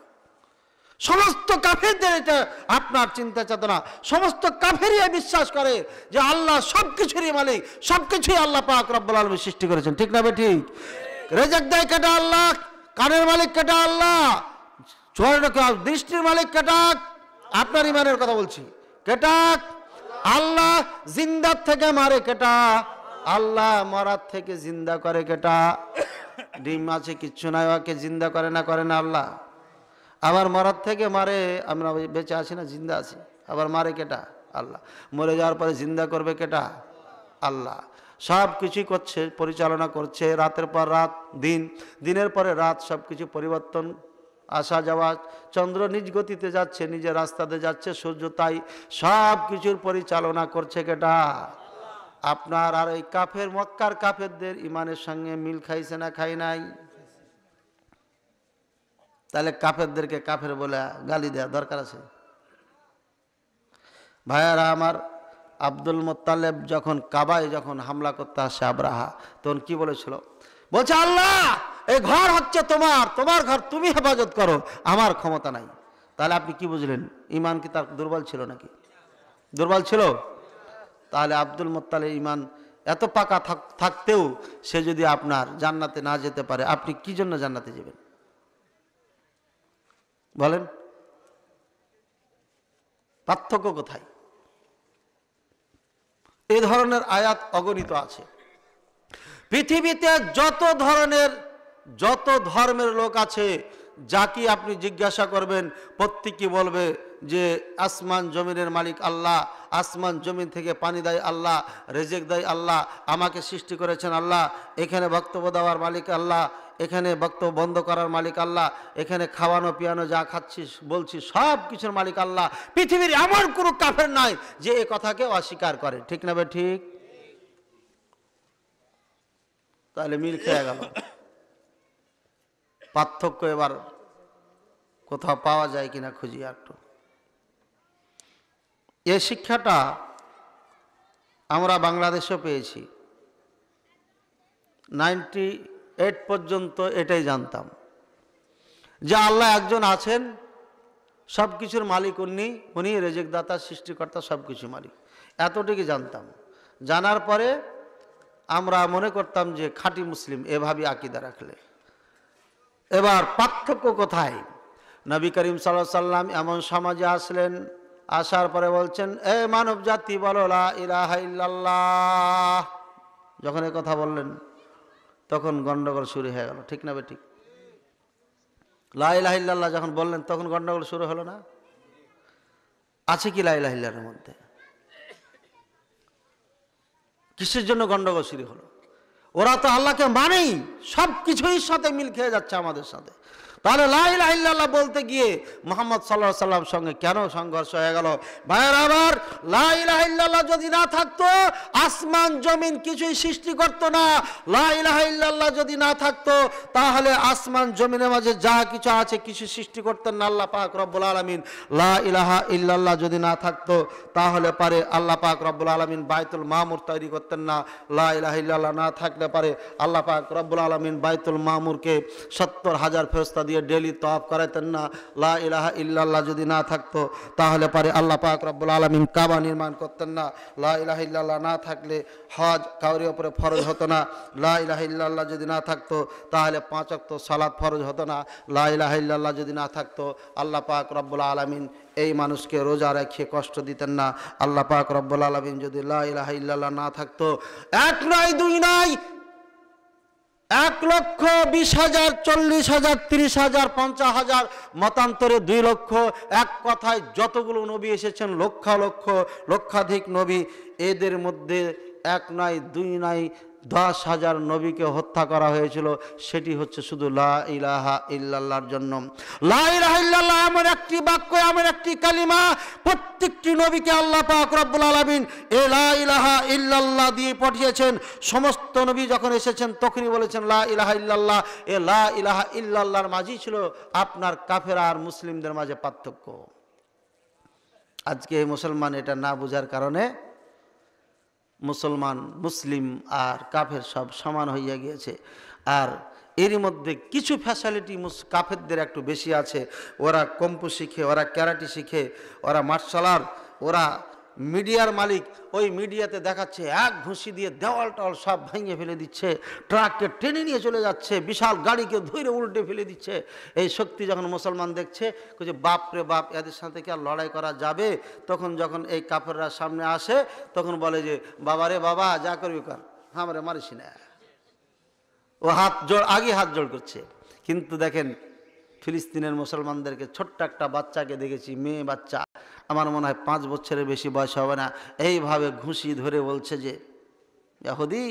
সমস্ত কাফেরদের এটা আপনার চিন্তা চেতনা, সমস্ত কাফেরই বিশ্বাস করে যে আল্লাহ সবকিছুরই মালিক, সবকিছুই আল্লাহ পাক রব্বুল আলামিন সৃষ্টি করেছেন। ঠিক না ঠিক? রেজাক দেয় কেটা আল্লাহ, কানের মালিক কেটা আল্লাহ, দৃষ্টির মালিক কেটা? আপনার ইমানের কথা বলছি, কেটা? আল্লাহ। জিন্দার থেকে মারে কেটা? আল্লাহ। মরার থেকে জিন্দা করে কেটা? ডিম আছে কিচ্ছু নাই, ওকে জিন্দা করে না আল্লাহ। আবার মরার থেকে মারে, আমরা বেঁচে আছি না, জিন্দা আছি, আবার মারে কেটা? আল্লাহ। মরে যাওয়ার পরে জিন্দা করবে কেটা? আল্লাহ। সব কিছুই করছে, পরিচালনা করছে, রাতের পর রাত, দিনের পরে রাত, সব কিছু পরিবর্তন, আসা যাওয়া, চন্দ্র নিজ গতিতে যাচ্ছে, নিজের রাস্তাতে যাচ্ছে, সূর্য তাই, সব কিছুর পরিচালনা করছে কেটা? আপনার আর এই কাফের, মক্কার কাফেরদের ইমানের সঙ্গে মিল খাইছে না খাই নাই? তাহলে কাফেরদেরকে কাফের বলে গালি দেওয়া দরকার আছে? ভাইয়ারা আমার, আব্দুল মুত্তালেব যখন কাবায় হামলা করতে আসে আবরাহা, তখন কি বলেছিল? বলছে আল্লাহ এই ঘর হচ্ছে তোমার ঘর, তুমি হেফাজত করো, আমার ক্ষমতা নাই। তাহলে আপনি কি বুঝলেন? ইমান কি তার দুর্বল ছিল নাকি? দুর্বল ছিল? তাহলে আব্দুল মুত্তালেব ইমান এত পাকা থাকতেও সে যদি আপনার জান্নাতে না যেতে পারে, আপনি কি জন্য জান্নাতে যাবেন বলেন? পার্থক্য কোথায়? এই ধরনের আয়াত অগণিত আছে। পৃথিবীতে যত ধর্মের লোক আছে, যাকে আপনি জিজ্ঞাসা করবেন প্রত্যেকে বলবে যে আসমান জমিনের মালিক আল্লাহ, আসমান জমিন থেকে পানি দেয় আল্লাহ, রেজেক দেয় আল্লাহ, আমাকে সৃষ্টি করেছেন আল্লাহ, এখানে বক্তব্য দেওয়ার মালিক আল্লাহ, এখানে বক্তব্য বন্ধ করার মালিক আল্লাহ, এখানে খাওয়ানো পিয়ানো যা খাচ্ছি বলছি সব কিছুর মালিক আল্লাহ। পৃথিবীর এমন কোনো কাফের নাই যে এ কথাকে অস্বীকার করে। ঠিক না ভাই? ঠিক? তাহলে মিল খেয়ে গেল। পার্থক্য এবার কোথাও পাওয়া যায় কিনা খুঁজি একটু। এই শিক্ষাটা আমরা বাংলাদেশেও পেয়েছি। 98 পর্যন্ত এটাই জানতাম যে আল্লাহ একজন আছেন, সব কিছুর মালিক উনি রেজেক দাতা, সৃষ্টিকর্তা, সব কিছু মালিক, এতটুকু জানতাম। জানার পরে আমরা মনে করতাম যে খাঁটি মুসলিম, এভাবে আকীদা রাখলে। এবার পার্থক্য কোথায়? নবী করিম সাল্লাল্লাহু আলাইহি সাল্লাম এমন সমাজে আসলেন, আসার পরে বলছেন এ মানব জাতি বলো লা ইলাহা ইল্লাল্লাহ। যখন এই কথা বললেন তখন গন্ডগোল শুরু হয়ে গেল। ঠিক না বে ঠিক? লা ইলাহা ইল্লাল্লাহ যখন বললেন তখন গন্ডগোল শুরু হলো না? আছে কি লা ইলাহা ইল্লাল্লাহর মধ্যে? কিসের জন্য গন্ডগোল শুরু হলো? ওরা তো আল্লাহকে মানেই, সব কিছুর সাথে মিল খেয়ে যাচ্ছে আমাদের সাথে। তাহলে লা ইলাহা ইল্লাল্লাহ বলতে গিয়ে মুহাম্মদ সাল্লাল্লাহু আলাইহি সাল্লাম সঙ্গে কেন সংঘর্ষ হয়ে গেল? ভাইয়েরা আমার, লা ইলাহা ইল্লাল্লাহ যদি না থাকতো আসমান জমিন কিছুই সৃষ্টি করতো না। লা ইলাহা ইল্লাল্লাহ যদি না থাকতো তাহলে আসমান জমিনের মাঝে যা কিছু আছে কিছু সৃষ্টি করতেন না আল্লাহ পাক রব্বুল আলামিন। লা ইলাহা ইল্লাল্লাহ যদি না থাকতো তাহলে পারে আল্লাহ পাক রব্বুল আলামিন বাইতুল মামুর তৈরি করতেন না। লা ইলাহা ইল্লাল্লাহ না থাকলে পারে আল্লাহ পাক রব্বুল আলামিন বাইতুল মামুরকে 70,000 ফেরেশতা দিয়ে ডেইলি তওয়াফ করাতেন না। লা ইলাহা ইল্লাল্লাহ যদি না থাকতো তাহলে পারে আল্লাহ পাক রব্বুল আলামিন কাবা নির্মাণ করতেন না। লা ইলাহা ইল্লাল্লাহ না থাকলে হজ কাউরির উপরে ফরজ হতো না। লা ইলাহা ইল্লাল্লাহ যদি না থাকতো তাহলে 5 ওয়াক্ত সালাত ফরজ হতো না। লা ইলাহা ইল্লাল্লাহ যদি না থাকতো আল্লাহ পাক রব্বুল আলামিন এই মানুষকে রোজা রেখে কষ্ট দিতেন না। আল্লাহ পাক রব্বুল আলামিন যদি লা ইলাহা ইল্লাল্লাহ না থাকতো, এক নয় দুই নয়, 1,20,000, 40,000, 30,000, 50,000, মতান্তরে 2 লক্ষ, এক কথায় যতগুলো নবী এসেছেন লক্ষ লক্ষ লক্ষাধিক নবী, এদের মধ্যে 1 নয় 2 নয় 10,000 নবীকে হত্যা করা হয়েছিল। সেটি হচ্ছে শুধু লা ইলাহা ইল্লাল্লাহর জন্য। লা ইলাহা ইল্লাল্লাহ এমন একটি বাক্য, এমন একটি কালিমা, প্রত্যেকটি নবীকে আল্লাহ পাক রব্বুল আলামিন এ লা ইলাহা ইল্লাল্লাহ দিয়ে পাঠিয়েছেন। সমস্ত নবী যখন এসেছেন তখনই বলেছেন লা ইলাহা ইল্লাল্লাহ। এ লা ইলাহা ইল্লাল্লাহর মাঝেই ছিল আপনার কাফেরা আর মুসলিমদের মাঝে পার্থক্য। আজকে এই মুসলমান এটা না বোঝার কারণে মুসলমান, মুসলিম আর কাফের সব সমান হইয়া গিয়েছে। আর এরই মধ্যে কিছু ফ্যাসিলিটি কাফেরদের একটু বেশি আছে। ওরা কম্পু শিখে, ওরা ক্যারাটি শিখে, ওরা মার্শাল আর্ট, ওরা মিডিয়ার মালিক। ওই মিডিয়াতে দেখাচ্ছে এক ঘুষি দিয়ে দেওয়াল টল সব ভেঙে ফেলে দিচ্ছে, ট্রাককে টেনে নিয়ে চলে যাচ্ছে, বিশাল গাড়িকে ধরে উল্টে ফেলে দিচ্ছে। এই শক্তি যখন মুসলমান দেখছে, যে বাপ রে বাপ, এদের সাথে কি আর লড়াই করা যাবে? তখন যখন এই কাফেররা সামনে আসে তখন বলে যে বাবা রে বাবা, যা করবি কর, হামরে মারিস না। ও হাত জোড়, আগে হাত জোড় করছে। কিন্তু দেখেন ফিলিস্তিনের মুসলমানদেরকে, ছোট্ট একটা বাচ্চাকে দেখেছি, মেয়ে বাচ্চা, আমার মনে হয় 5 বছরের বেশি বয়স হবে না, এইভাবে ঘুষি ধরে বলছে যে ইহুদি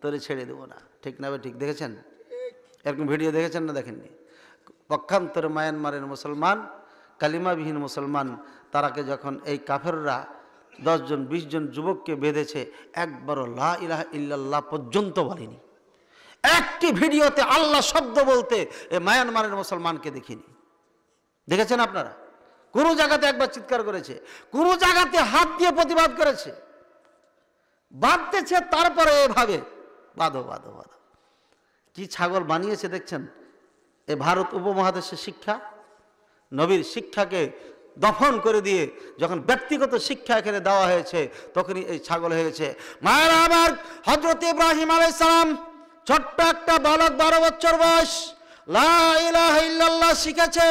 তোরে ছেড়ে দেবো না। ঠিক না? ঠিক দেখেছেন? এরকম ভিডিও দেখেছেন না দেখেননি? পক্ষান্তরে মায়ানমারের মুসলমান, কালিমাবিহীন মুসলমান, তারাকে যখন এই কাফেররা 10 জন 20 জন যুবককে বেঁধেছে, একবারও লা ইলাহা ইল্লাল্লাহ পর্যন্ত বলেনি। একটি ভিডিওতে আল্লাহ শব্দ বলতে এই মায়ানমারের মুসলমানকে দেখিনি। দেখেছেন আপনারা? কোন জায়গাতে একবার চিৎকার করেছে, কোন জায়গাতে হাত দিয়ে প্রতিবাদ করেছে, বাঁধতেছে, তারপরে এভাবে বাঁধো বাঁধো বাঁধো। কি ছাগল বানিয়েছে দেখছেন? এ ভারত উপমহাদেশের শিক্ষা, নবীর শিক্ষাকে দফন করে দিয়ে যখন ব্যক্তিগত শিক্ষা এখানে দেওয়া হয়েছে তখনই এই ছাগল হয়েছে। মায়ের আমার হযরত ইব্রাহিম আলাইহিস সালাম ছোট্ট একটা বালক, 12 বছর বয়স, লা ইলাহা ইল্লাল্লাহ শিখেছে।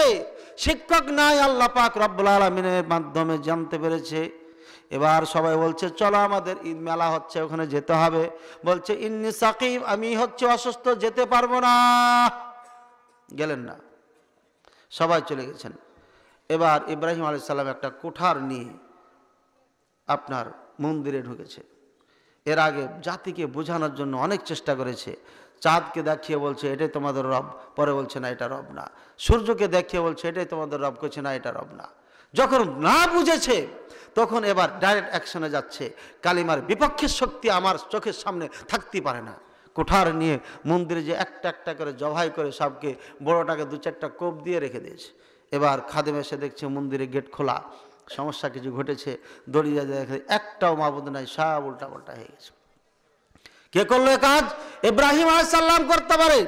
শিক্ষক নাই, আল্লাহ পাক রব্বুল আলামিনের মাধ্যমে জানতে পেরেছে। এবার সবাই বলছে চলো আমাদের ঈদ মেলা হচ্ছে, ওখানে যেতে হবে। বলছে ইন্নী সাকিব, আমি হচ্ছে অসুস্থ, যেতে পারবো না। গেলেন না, সবাই চলে গেছেন। এবার ইব্রাহিম আলাইহিস সালাম একটা কুঠার নিয়ে আপনার মন্দিরে ঢুকেছে। এর আগে জাতিকে বোঝানোর জন্য অনেক চেষ্টা করেছে। চাঁদকে দেখিয়ে বলছে এটাই তোমাদের রব, পরে বলছে না এটা রব না। সূর্যকে দেখিয়ে বলছে এটাই তোমাদের রব, করছে না এটা রব না। যখন না বুঝেছে তখন এবার ডাইরেক্ট অ্যাকশনে যাচ্ছে। কালিমার বিপক্ষের শক্তি আমার চোখের সামনে থাকতে পারে না। কুঠার নিয়ে মন্দিরে যে একটা একটা করে জবাই করে সবকে, বড়টাকে 2-4টা কোপ দিয়ে রেখে দিয়েছে। এবার খাদেম এসে দেখছে মন্দিরে গেট খোলা, সমস্যা কিছু ঘটেছে। দড়িয়ে দেখে একটাও মাবুদ নাই, সব উল্টা পাল্টা হয়ে গেছে। কে করলো এ কাজ? ইব্রাহিম আলাইহিস সালাম করতে পারে,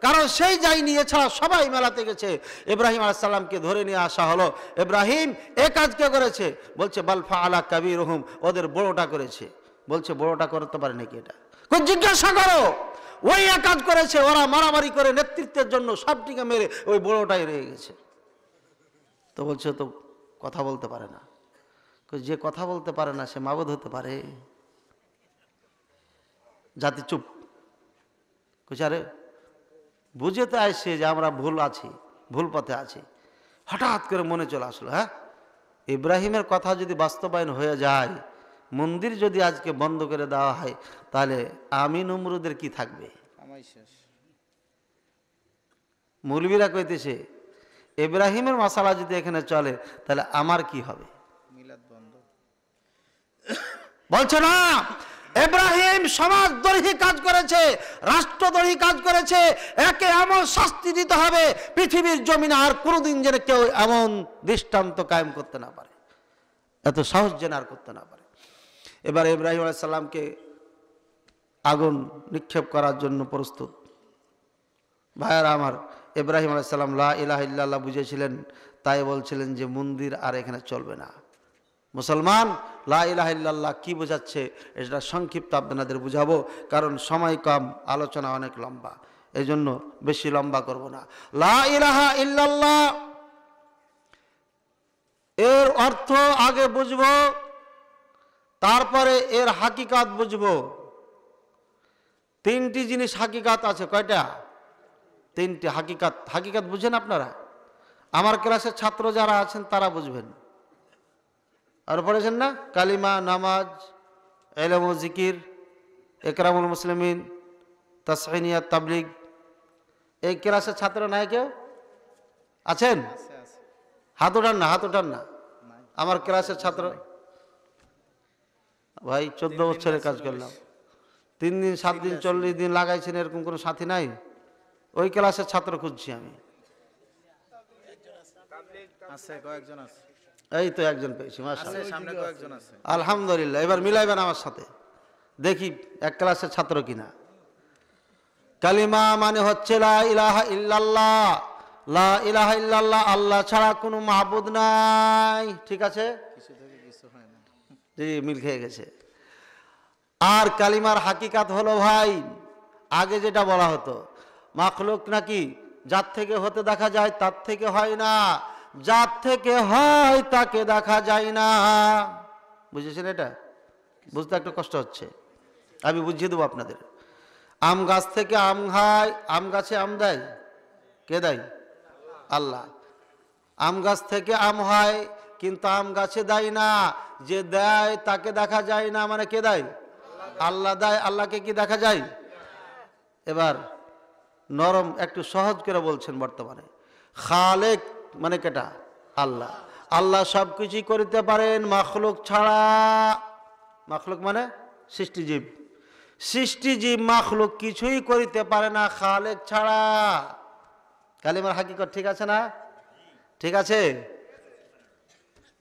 কারণ সেই যায়নি, এছাড়া সবাই মেলাতে গেছে। ইব্রাহিম আলাইহিস সালামকে ধরে নিয়ে আসা হলো। ইব্রাহিম এ কাজ কে করেছে? বলছে বাল ফাআলা কাবীরুহুম, ওদের বড়টা করেছে। বলছে বড়টা করতে পারে নাকি? এটা জিজ্ঞাসা করো। ওই এক কাজ করেছে, ওরা মারামারি করে নেতৃত্বের জন্য সবটিকে মেরে ওই বড়টাই রয়ে গেছে। তো বলছে তো কথা বলতে পারে না। যে কথা বলতে পারে না সে মাবুদ হতে পারে? জাতি চুপ। আরে বুঝে তো আসছে যে আমরা ভুল আছি, ভুল পথে আছি। হঠাৎ করে মনে চলে আসলো, হ্যাঁ ইব্রাহিমের কথা যদি বাস্তবায়ন হয়ে যায়, মন্দির যদি আজকে বন্ধ করে দেওয়া হয়, তাহলে আমি নমরুদের কি থাকবে? মৌলবীরা কইতেছে ইব্রাহিমের মাসালা যদি এখানে চলে তাহলে আমার কি হবে? বলছে না, ইব্রাহিম সমাজদ্রোহী কাজ করেছে, রাষ্ট্রদ্রোহী কাজ করেছে, একে এমন শাস্তি দিতে হবে পৃথিবীর জমিনে আর কোনোদিন যেন কেউ এমন দৃষ্টান্ত কায়েম করতে না পারে, এত সাহস যেন আর করতে না পারে। এবার ইব্রাহিম আলাইহিস সালামকে আগুন নিক্ষেপ করার জন্য প্রস্তুত। ভাইয়ারা আমার, ইব্রাহিম আলাইহিস সালাম লা ইলাহা ইল্লাল্লাহ বুঝেছিলেন, তাই বলছিলেন যে মন্দির আর এখানে চলবে না। মুসলমান, লা ইলাহা ইল্লাল্লাহ কি বোঝাচ্ছে এটা সংক্ষিপ্ত আপনাদের বুঝাবো, কারণ সময় কম, আলোচনা অনেক লম্বা, এই জন্য বেশি লম্বা করব না। লা ইলাহা ইল্লাল্লাহ এর অর্থ আগে বুঝবো, তারপরে এর হাকিকাত বুঝবো। তিনটি জিনিস হাকিকাত আছে। কয়টা? তিনটি হাকিকাত। হাকিকাত বুঝেন আপনারা? আমার ক্লাসের ছাত্র যারা আছেন তারা বুঝবেন। আর পড়েছেন না কালিমা, নামাজ, ইলম ও জিকির, ইকরামুল মুসলিমিন, তাসহিনিয়া, তাবলিগ। এই ক্লাসের ছাত্র নাই কেউ আছেন? হাত ওঠান না, হাত ওঠান না। আমার ক্লাসের ছাত্র ভাই 14 বছরের কাজ করলাম, 3 দিন 7 দিন 40 দিন লাগাইছেন, এরকম কোনো সাথী নাই? ওই ক্লাসের ছাত্র খুঁজছি আমি। এই তো একজন পেয়েছি, মাশাআল্লাহ, আলহামদুলিল্লাহ। এবার মিলাইবেন আমার সাথে, দেখি এক ক্লাসের ছাত্র কিনা। কালিমা মানে হচ্ছে লা ইলাহা ইল্লাল্লাহ। লা ইলাহা ইল্লাল্লাহ, আল্লাহ ছাড়া কোনো মাহবুদ নাই। ঠিক আছে, জি, মিল খেয়ে গেছে। আর কালিমার হাকিকাত হলো ভাই, আগে যেটা বলা হতো মাখলুক নাকি যার থেকে হতে দেখা যায় তার থেকে হয় না, যার থেকে হয় তাকে দেখা যায় না। বুঝেছেন? এটা বুঝতে একটু কষ্ট হচ্ছে, আমি বুঝিয়ে দেবো আপনাদের। আম গাছ থেকে আম হয়, আম গাছে আম দেয় কে দেয়? আল্লাহ। আম গাছ থেকে আম হয়, কিন্তু আম গাছে দেয় না, যে দেয় তাকে দেখা যায় না। মানে কে দেয়? আল্লাহ দেয়। আল্লাহকে কি দেখা যায়? এবার নরম একটু সহজ করে বলছেন বর্তমানে, খালেক মানে কেটা? আল্লাহ। আল্লাহ সব কিছুই করিতে পারেন মাখলুক ছাড়া। মাখলুক মানে সৃষ্টিজীব। সৃষ্টিজীব মাখলুক কিছুই করিতে পারে না খালেক ছাড়া। কালিমার হাকিকত ঠিক আছে না? ঠিক আছে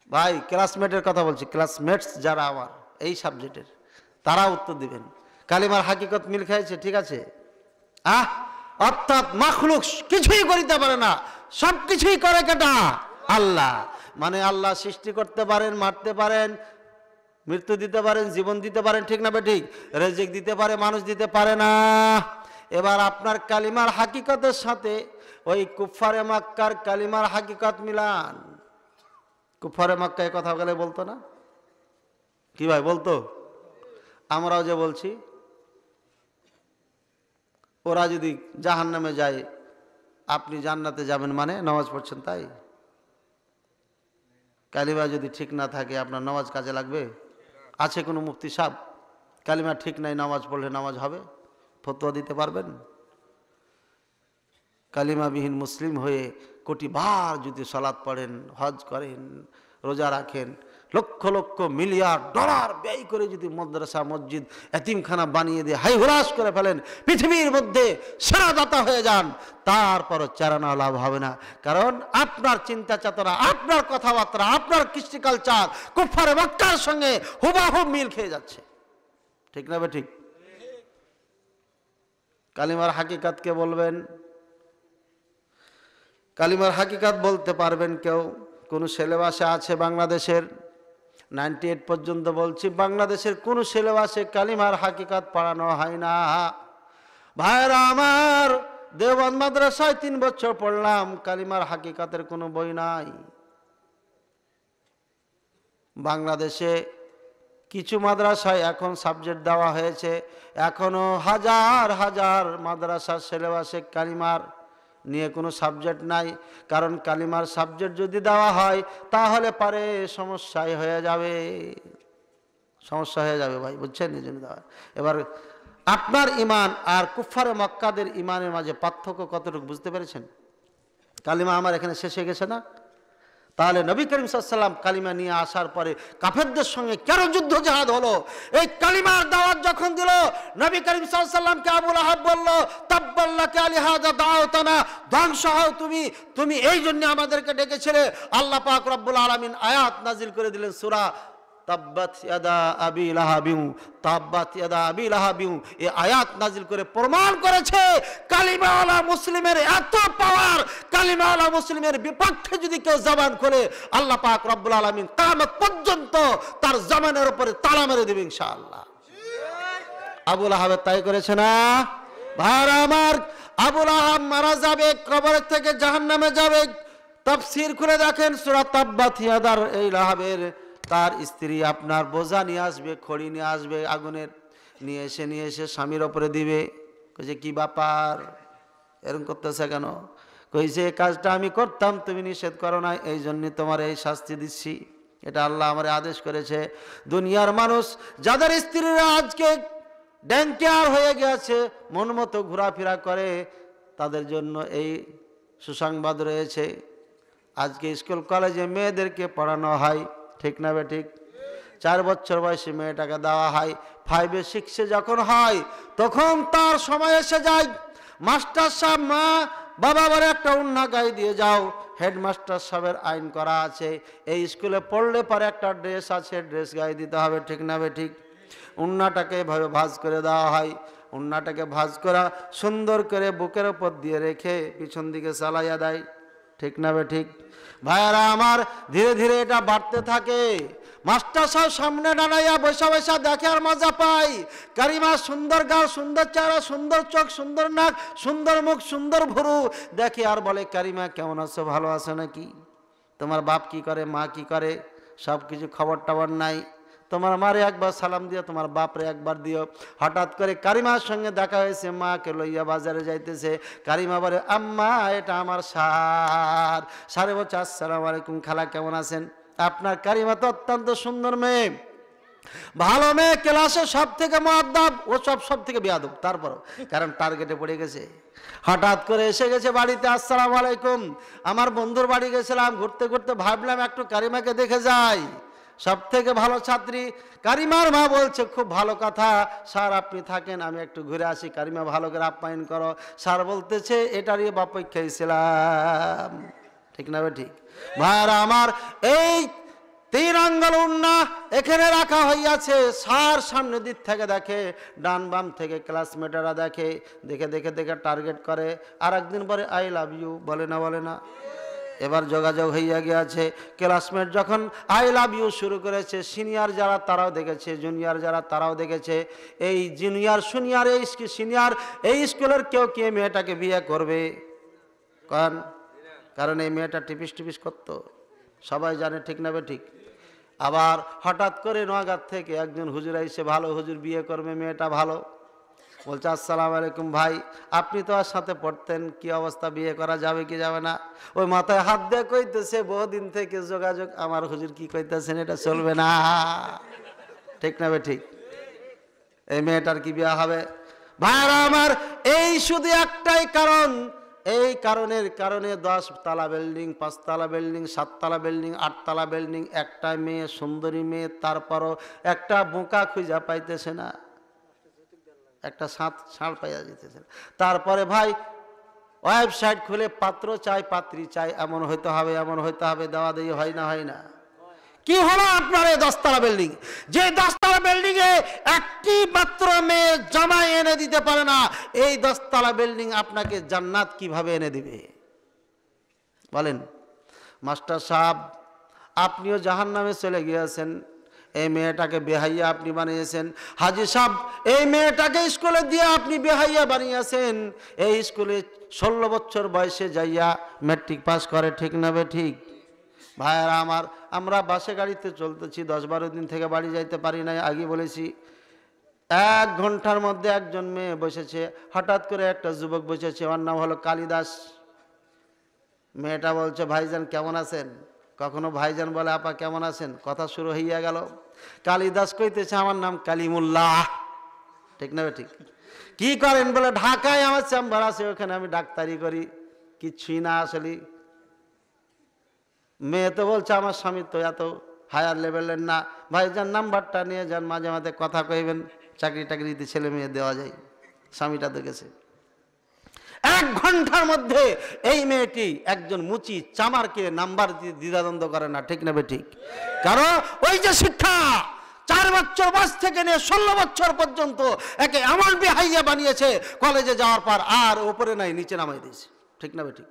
ভাই? ক্লাসমেটের কথা বলছি, ক্লাসমেটস যারা আমার এই সাবজেক্টের, তারা উত্তর দিবেন। কালিমার হাকিকত মিল খাইছে? ঠিক আছে? অর্থাৎ মাখলুক কিছুই করিতে পারে না, সব কিছুই করে কেটা? আল্লাহ। মানে আল্লাহ সৃষ্টি করতে পারেন, মারতে পারেন, মৃত্যু দিতে পারেন, জীবন দিতে পারেন, ঠিক না বেঠিক? রিজিক দিতে পারে, মানুষ দিতে পারে না। এবার আপনার কালিমার হাকিকতের সাথে ওই কুফারে মক্কার কালিমার হাকিকত মিলান। কুফারে মক্কা এই কথা বলে বলতো না? কি ভাই বলতো? আমরাও যে বলছি, ওরা যদি জাহান্নামে যায় আপনি জান্নাতে যাবেন মানে নামাজ পড়ছেন তাই? কালিমা যদি ঠিক না থাকে আপনার নামাজ কাজে লাগবে? আছে কোনো মুফতি সাহেব কালিমা ঠিক নাই নামাজ পড়লে নামাজ হবে? ফতোয়া দিতে পারবেন? কালিমাবিহীন মুসলিম হয়ে কোটিবার যদি সালাত পড়েন, হজ করেন, রোজা রাখেন, লক্ষ লক্ষ মিলিয়ার্ড ডলার ব্যয় করে যদি মাদ্রাসা, মসজিদ, এতিমখানা বানিয়ে দিয়ে হাই হুলাস করে ফেলেন, পৃথিবীর মধ্যে সেরা দাতা হয়ে যান, তারপরও চারানা লাভ হবে না। কারণ আপনার চিন্তা চেতনা, আপনার কথাবার্তা, আপনার কৃষ্টি কালচার কুফারে মক্কার সঙ্গে হুবাহু মিল খেয়ে যাচ্ছে। ঠিক না বে ঠিক? কালিমার হাকিকাত কে বলবেন? কালিমার হাকিকাত বলতে পারবেন কেউ? কোন সিলেবাসে আছে বাংলাদেশের? 98 পর্যন্ত বলছি, বাংলাদেশের কোন সিলেবাসে কালিমার হাকিকাত পড়ানো হয় না। ভাইরা আমার, দেওবন্দ মাদ্রাসায় 3 বছর পড়লাম, কালিমার হাকিকাতের কোনো বই নাই। বাংলাদেশে কিছু মাদ্রাসায় এখন সাবজেক্ট দেওয়া হয়েছে, এখনো হাজার হাজার মাদ্রাসার সিলেবাসে কালিমার নিয়ে কোনো সাবজেক্ট নাই। কারণ কালিমার সাবজেক্ট যদি দেওয়া হয় তাহলে পারে সমস্যায় হয়ে যাবে, সমস্যা হয়ে যাবে ভাই, বুঝছেন? এই জন্য দেওয়া। এবার আপনার ইমান আর কুফারে মক্কাদের ইমানের মাঝে পার্থক্য কতটুকু বুঝতে পেরেছেন? কালিমা আমার এখানে শেষ হয়ে গেছে না? তাহলে নবী করিম সাল্লাল্লাহু আলাইহি ওয়াসাল্লাম কালিমা নিয়ে আসার পরে কাফেরদের সঙ্গে কেন যুদ্ধ জাহাদ হলো? এই কালিমার দাওয়াত যখন দিল, নবী করিম সাল্লাল্লাহু আলাইহি ওয়াসাল্লামকে আবু লাহাব বলল, তাব্বাল্লাকা লিহাযা দাওতানা, ধ্বংস হও তুমি, তুমি এই জন্য আমাদেরকে ডেকেছিলে। আল্লাহ পাক রব্বুল আলামিন আয়াত নাজিল করে দিলেন সূরা তাব্বাত ইয়াদা আবি লাহাবিউ, তাব্বাত ইয়াদা আবি লাহাবিউ। এই আয়াত নাজিল করে প্রমাণ করেছে কালিমাওয়ালা মুসলিমের এত পাওয়ার, কালিমাওয়ালা মুসলিমের বিপক্ষে যদি কেউ জবান খোলে, আল্লাহ পাক রব্বুল আলামিন কিয়ামত পর্যন্ত তার জবানের উপরে তালা মেরে দেবে ইনশাআল্লাহ। আবু লাহাব তাই করেছে না? ভাইরা আমার, আবু লাহাব মারা যাবে, কবর থেকে জাহান্নামে যাবে। তাফসীর খুলে দেখেন সূরা তাব্বাত ইয়াদার এই লাহাবের তার স্ত্রী আপনার বোঝা নিয়ে আসবে, খড়ি নিয়ে আসবে আগুনের, নিয়ে এসে স্বামীর ওপরে দিবে। কইছে কি ব্যাপার, এরকম করতেছে কেন? কইছে এই কাজটা আমি করতাম, তুমি নিষেধ করো না, এই জন্য তোমার এই শাস্তি দিচ্ছি। এটা আল্লাহ আমার আদেশ করেছে। দুনিয়ার মানুষ যাদের স্ত্রীরা আজকে ড্যাংটিয়ার হয়ে গেছে, মন মতো ঘোরাফেরা করে, তাদের জন্য এই সুসংবাদ রয়েছে। আজকে স্কুল কলেজে মেয়েদেরকে পড়ানো হয়, ঠিক না বে ঠিক? 4 বছর বয়সী মেয়েটাকে দেওয়া হয়, 5-এ 6-এ যখন হয় তখন তার সময় এসে যায়। মাস্টার সাহেব, মা বাবা বলে একটা উন্না গায়ে দিয়ে যাও। হেডমাস্টার সাহেবের আইন করা আছে, এই স্কুলে পড়লে পরে একটা ড্রেস আছে, ড্রেস গায়ে দিতে হবে, ঠিক না বে ঠিক? উন্নাটাকে এভাবে ভাঁজ করে দেওয়া হয়। উন্নাটাকে ভাঁজ করা সুন্দর করে বুকের ওপর দিয়ে রেখে পিছন দিকে চালাইয়া দেয়, ঠিক না বে ঠিক? ভাইয়ারা আমার, ধীরে ধীরে এটা বাড়তে থাকে। মাস্টার সাহেব সামনে দাঁড়াইয়া বৈশা বৈশা দেখে আর মজা পাই। কারিমা সুন্দর গাল, সুন্দর চেহারা, সুন্দর চোখ, সুন্দর নাক, সুন্দর মুখ, সুন্দর ভুরু দেখে আর বলে, কারিমা কেমন আছো, ভালো আছো নাকি? তোমার বাপ কি করে, মা কি করে, সব কিছু খবর টবর নাই। তোমার মারে একবার সালাম দিও, তোমার বাপরে একবার দিও। হঠাৎ করে কারিমার সঙ্গে দেখা হয়েছে, মাকে লইয়া বাজারে যাইতেছে। কারিমা বলে, আম্মা এটা আমার সার। সারে বলছে, আসসালামু আলাইকুম খালা, কেমন আছেন? আপনার কারিমা তো অত্যন্ত সুন্দর মেয়ে, ভালো মেয়ে, ক্লাসে সব থেকে মুআদ্দাব, ও সব থেকে বেয়াদব, তারপরও কারণ টার্গেটে পড়ে গেছে। হঠাৎ করে এসে গেছে বাড়িতে, আসসালামু আলাইকুম, আমার বন্ধুর বাড়ি গেছিলাম, ঘুরতে ঘুরতে ভাবলাম একটু কারিমাকে দেখে যাই, সব থেকে ভালো ছাত্রী। কারিমার মা বলছে, খুব ভালো কথা স্যার, আপনি থাকেন, আমি একটু ঘুরে আসি, কারিমা ভালো করে আপ্যায়ন করো। স্যার বলতেছে, এটারই অপেক্ষায় ছিলাম, ঠিক না ঠিক? ভাইরা আমার, এই 3 আঙ্গুল উন্না এখানে রাখা হইয়াছে। স্যার সামনে দিক থেকে দেখে, ডান বাম থেকে ক্লাসমেটেরা দেখে, দেখে দেখে দেখে টার্গেট করে। আর একদিন পরে আই লাভ ইউ বলে না, বলে না? এবার যোগাযোগ হইয়া গিয়েছে। ক্লাসমেট যখন আই লাভ ইউ শুরু করেছে, সিনিয়র যারা তারাও দেখেছে, জুনিয়র যারা তারাও দেখেছে। এই জুনিয়র সিনিয়র এই সিনিয়র এই স্কুলের কেউ কে মেয়েটাকে বিয়ে করবে? কারণ এই মেয়েটা টিপিস টিপিস করতো, সবাই জানে, ঠিক না বে ঠিক? আবার হঠাৎ করে নোয়াগাঁ থেকে একজন হুজুর আইসে, ভালো হুজুর, বিয়ে করবে, মেয়েটা ভালো। বলছে, আসসালামু আলাইকুম ভাই, আপনি তো আর সাথে পড়তেন, কি অবস্থা, বিয়ে করা যাবে কি যাবে না? ওই মাথায় হাত দিয়ে কইতেছে, বহুদিন থেকে যোগাযোগ, আমার হুজুর কি কইতেছেন, এটা চলবে না, ঠিক না বে ঠিক? এই মেয়েটার কি বিয়ে হবে? ভাইরা আমার, এই শুধু একটাই কারণ, এই কারণে 10 তলা বিল্ডিং, 5 তলা বিল্ডিং, 7 তলা বিল্ডিং, 8 তলা বিল্ডিং, একটা মেয়ে, সুন্দরী মেয়ে, তারপরও একটা বোকা খুঁজা পাইতেছে না, একটা ছাড় পাইয়া যেতেছে। তারপরে ভাই ওয়েবসাইট খুলে পাত্র চাই, পাত্রী চাই, এমন হইতে হবে, এমন হইতে হবে, দেওয়া দেই হয় না, হয় না? কি হলো আপনার এই 10 তলা বিল্ডিং? যে 10 তলা বিল্ডিং এ একটি মাত্র মেয়ে জামাই এনে দিতে পারে না, এই 10 তলা বিল্ডিং আপনাকে জান্নাত কিভাবে এনে দিবে বলেন? মাস্টার সাহেব, আপনিও জাহান্নামে চলে গিয়েছেন, এই মেয়েটাকে বেহাইয়া আপনি বানিয়েছেন। হাজি সাহেব, এই মেয়েটাকে স্কুলে দিয়ে আপনি বেহাইয়া বানিয়েছেন। এই স্কুলে 16 বছর বয়সে যাইয়া ম্যাট্রিক পাস করে, ঠিক না বে ঠিক? ভাইয়ারা আমার, আমরা বাসে গাড়িতে চলতেছি, 10-12 দিন থেকে বাড়ি যাইতে পারি নাই, আগে বলেছি। 1 ঘন্টার মধ্যে একজন মেয়ে বসেছে, হঠাৎ করে একটা যুবক বসেছে, ওর নাম হলো কালিদাস। মেয়েটা বলছে, ভাইজান কেমন আছেন? কখনো ভাইজান বলে, আপা কেমন আছেন, কথা শুরু হইয়া গেল। কালিদাস কইতেছে, আমার নাম কালিমুল্লাহ, ঠিক না ঠিক? কি করেন বলে, ঢাকায় আমার চেম্বার আছে, ওখানে আমি ডাক্তারি করি। কিছুই না আসলে। মেয়ে তো বলছে আমার স্বামী তো এত হায়ার লেভেলের না, ভাইজান নাম্বারটা নিয়ে যান, মাঝে মাঝে কথা কইবেন, চাকরি টাকরিতে ছেলে মেয়ে দেওয়া যায়। স্বামীটা দেখেছে 1 ঘন্টার মধ্যে এই মেয়েটি একজন মুচি চামারকে নাম্বার দিয়ে দ্বিধাদ্বন্দ্ব করে না, ঠিক না ঠিক? কারণ ওই যে শিক্ষা 4 বছর বয়স থেকে নিয়ে 16 বছর পর্যন্ত একে এমন বেহাইয়া বানিয়েছে, কলেজে যাওয়ার পর আর উপরে নাই নিচে নামাই দিয়েছে, ঠিক না ঠিক?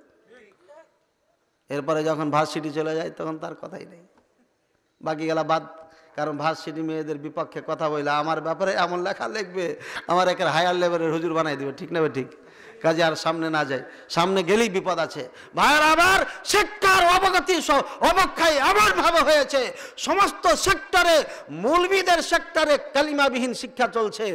এরপরে যখন ভার্সিটি চলে যায় তখন তার কথাই নেই, বাকি গেলা বাদ। কারণ ভার্সিটি মেয়েদের বিপক্ষে কথা বললে আমার ব্যাপারে এমন লেখা লিখবে, আমার একের হায়ার লেভেলের হুজুর বানাই দিবে, ঠিক না ঠিক? কাজে আর সামনে না যায়, সামনে গেলেই বিপদ আছে। ভাইয়ের আবার শিক্ষার অবগতি অবক্ষয় এমন ভাবে হয়েছে, সমস্ত সেক্টরে, মৌলবীদের সেক্টরে কালিমাবিহীন শিক্ষা চলছে,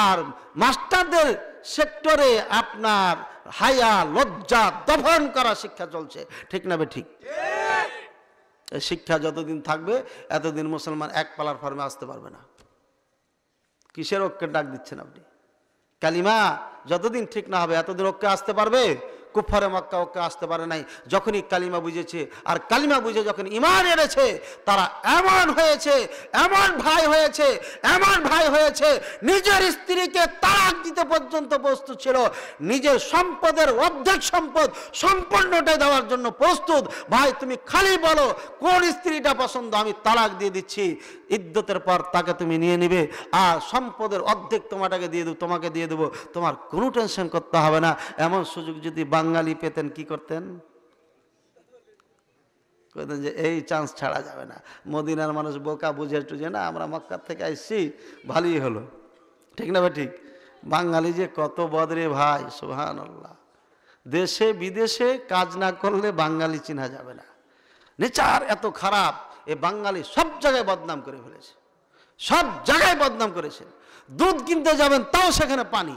আর মাস্টারদের সেক্টরে আপনার হায়া লজ্জা দফন করা শিক্ষা চলছে, ঠিক না ঠিক? এই শিক্ষা যতদিন থাকবে এতদিন মুসলমান এক পালার ফর্মে আসতে পারবে না। কিসের ঐক্যের ডাক দিচ্ছেন আপনি? কালিমা যতদিন ঠিক না হবে এতদিন ঐক্যে আসতে পারবে? কুফারে মক্কা ঐক্যে আসতে পারে নাই। যখনই কালিমা বুঝেছে, আর কালিমা বুঝে যখন ঈমান এনেছে, তারা এমন হয়েছে, এমন ভাই হয়েছে, এমন ভাই হয়েছে, নিজের স্ত্রীকে তালাক দিতে পর্যন্ত প্রস্তুত ছিল, নিজের সম্পদের অর্ধেক সম্পদ সম্পূর্ণটাই দেওয়ার জন্য প্রস্তুত। ভাই তুমি খালি বলো কোন স্ত্রীটা পছন্দ, আমি তালাক দিয়ে দিচ্ছি, ইদ্যতের পর তাকে তুমি নিয়ে নিবে, আর সম্পদের অর্ধেক তোমাকে দিয়ে দেবো, তোমার কোনো টেনশন করতে হবে না। এমন সুযোগ যদি বাঙালি পেতেন কি করতেন? যে এই চান্স ছাড়া যাবে না। মদিনার মানুষ বোকা বুঝে টুঝে না, আমরা মক্কার থেকে আসছি ভালোই হলো, ঠিক না ভাই ঠিক? বাঙালি যে কত বদরে ভাই, সুবহানাল্লাহ। দেশে বিদেশে কাজ না করলে বাঙালি চিনা যাবে না। নেচার এত খারাপ, এ বাঙালি সব জায়গায় বদনাম করে ফেলেছে, সব জায়গায় বদনাম করেছে। দুধ কিনতে যাবেন তাও সেখানে পানি,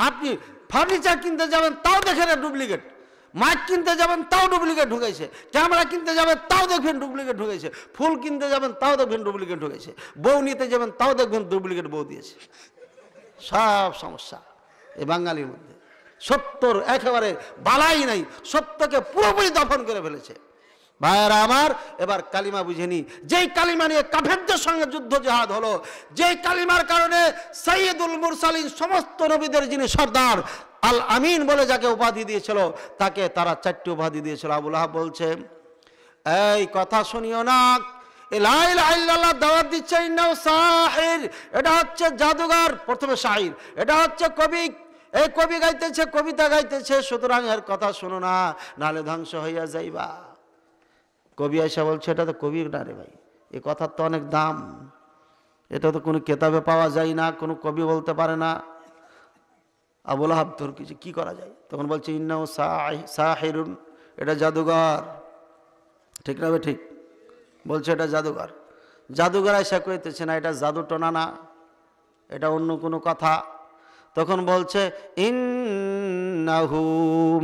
আপনি ফার্নিচার কিনতে যাবেন তাও দেখেন ডুপ্লিকেট, মাইক কিনতে যাবেন তাও ডুপ্লিকেট ঢুকাইছে, ক্যামেরা কিনতে যাবেন তাও দেখবেন ডুপ্লিকেট ঢুকাইছে, ফুল কিনতে যাবেন তাও দেখবেন ডুপ্লিকেট ঢুকাইছে, বউ নিতে যাবেন তাও দেখবেন ডুপ্লিকেট বউ দিয়েছে। সব সমস্যা এই বাঙালির মধ্যে। সত্যর একেবারে বালাই নাই, সত্যকে পুরোপুরি দফন করে ফেলেছে। ভাইয়েরা আমার, এবার কালিমা বুঝেনি। যেই কালিমা নিয়ে কাফেরদের সঙ্গে যুদ্ধ জিহাদ হলো, যেই কালিমার কারণে সাইয়্যিদুল মুরসালিন, সমস্ত নবীদের যিনি সর্দার, আল আমিন বলে যাকে উপাধি দিয়েছিল, তাকে তারা 4টি উপাধি দিয়েছিল। আবু লাহাব বলছে, এই কথা শুনিও না, লা ইলাহা ইল্লাল্লাহ দাওয়াত দিচ্ছে, ইন্নাহু সাহির, এটা হচ্ছে জাদুঘর। প্রথমে শাহির, এটা হচ্ছে কবি, এই কবি গাইতেছে, কবিতা গাইতেছে, সুতরাং এর কথা শুনো না, নালে ধ্বংস হইয়া যাইবা। কবি আয়সা বলছে, এটা তো কবি না রে ভাই, এ কথার তো অনেক দাম, এটা তো কোনো কেতাবে পাওয়া যায় না, কোনো কবি বলতে পারে না। আবু লাহাব তোর কিছু কি করা যায়? তখন বলছে, ইন্নাহু সাহিরুন, এটা জাদুঘর, ঠিক না? ঠিক বলছে, এটা জাদুঘর। জাদুঘর আয়সা কইতেছে না, এটা জাদু টোনা না, এটা অন্য কোনো কথা। তখন বলছে, ইন্নাহু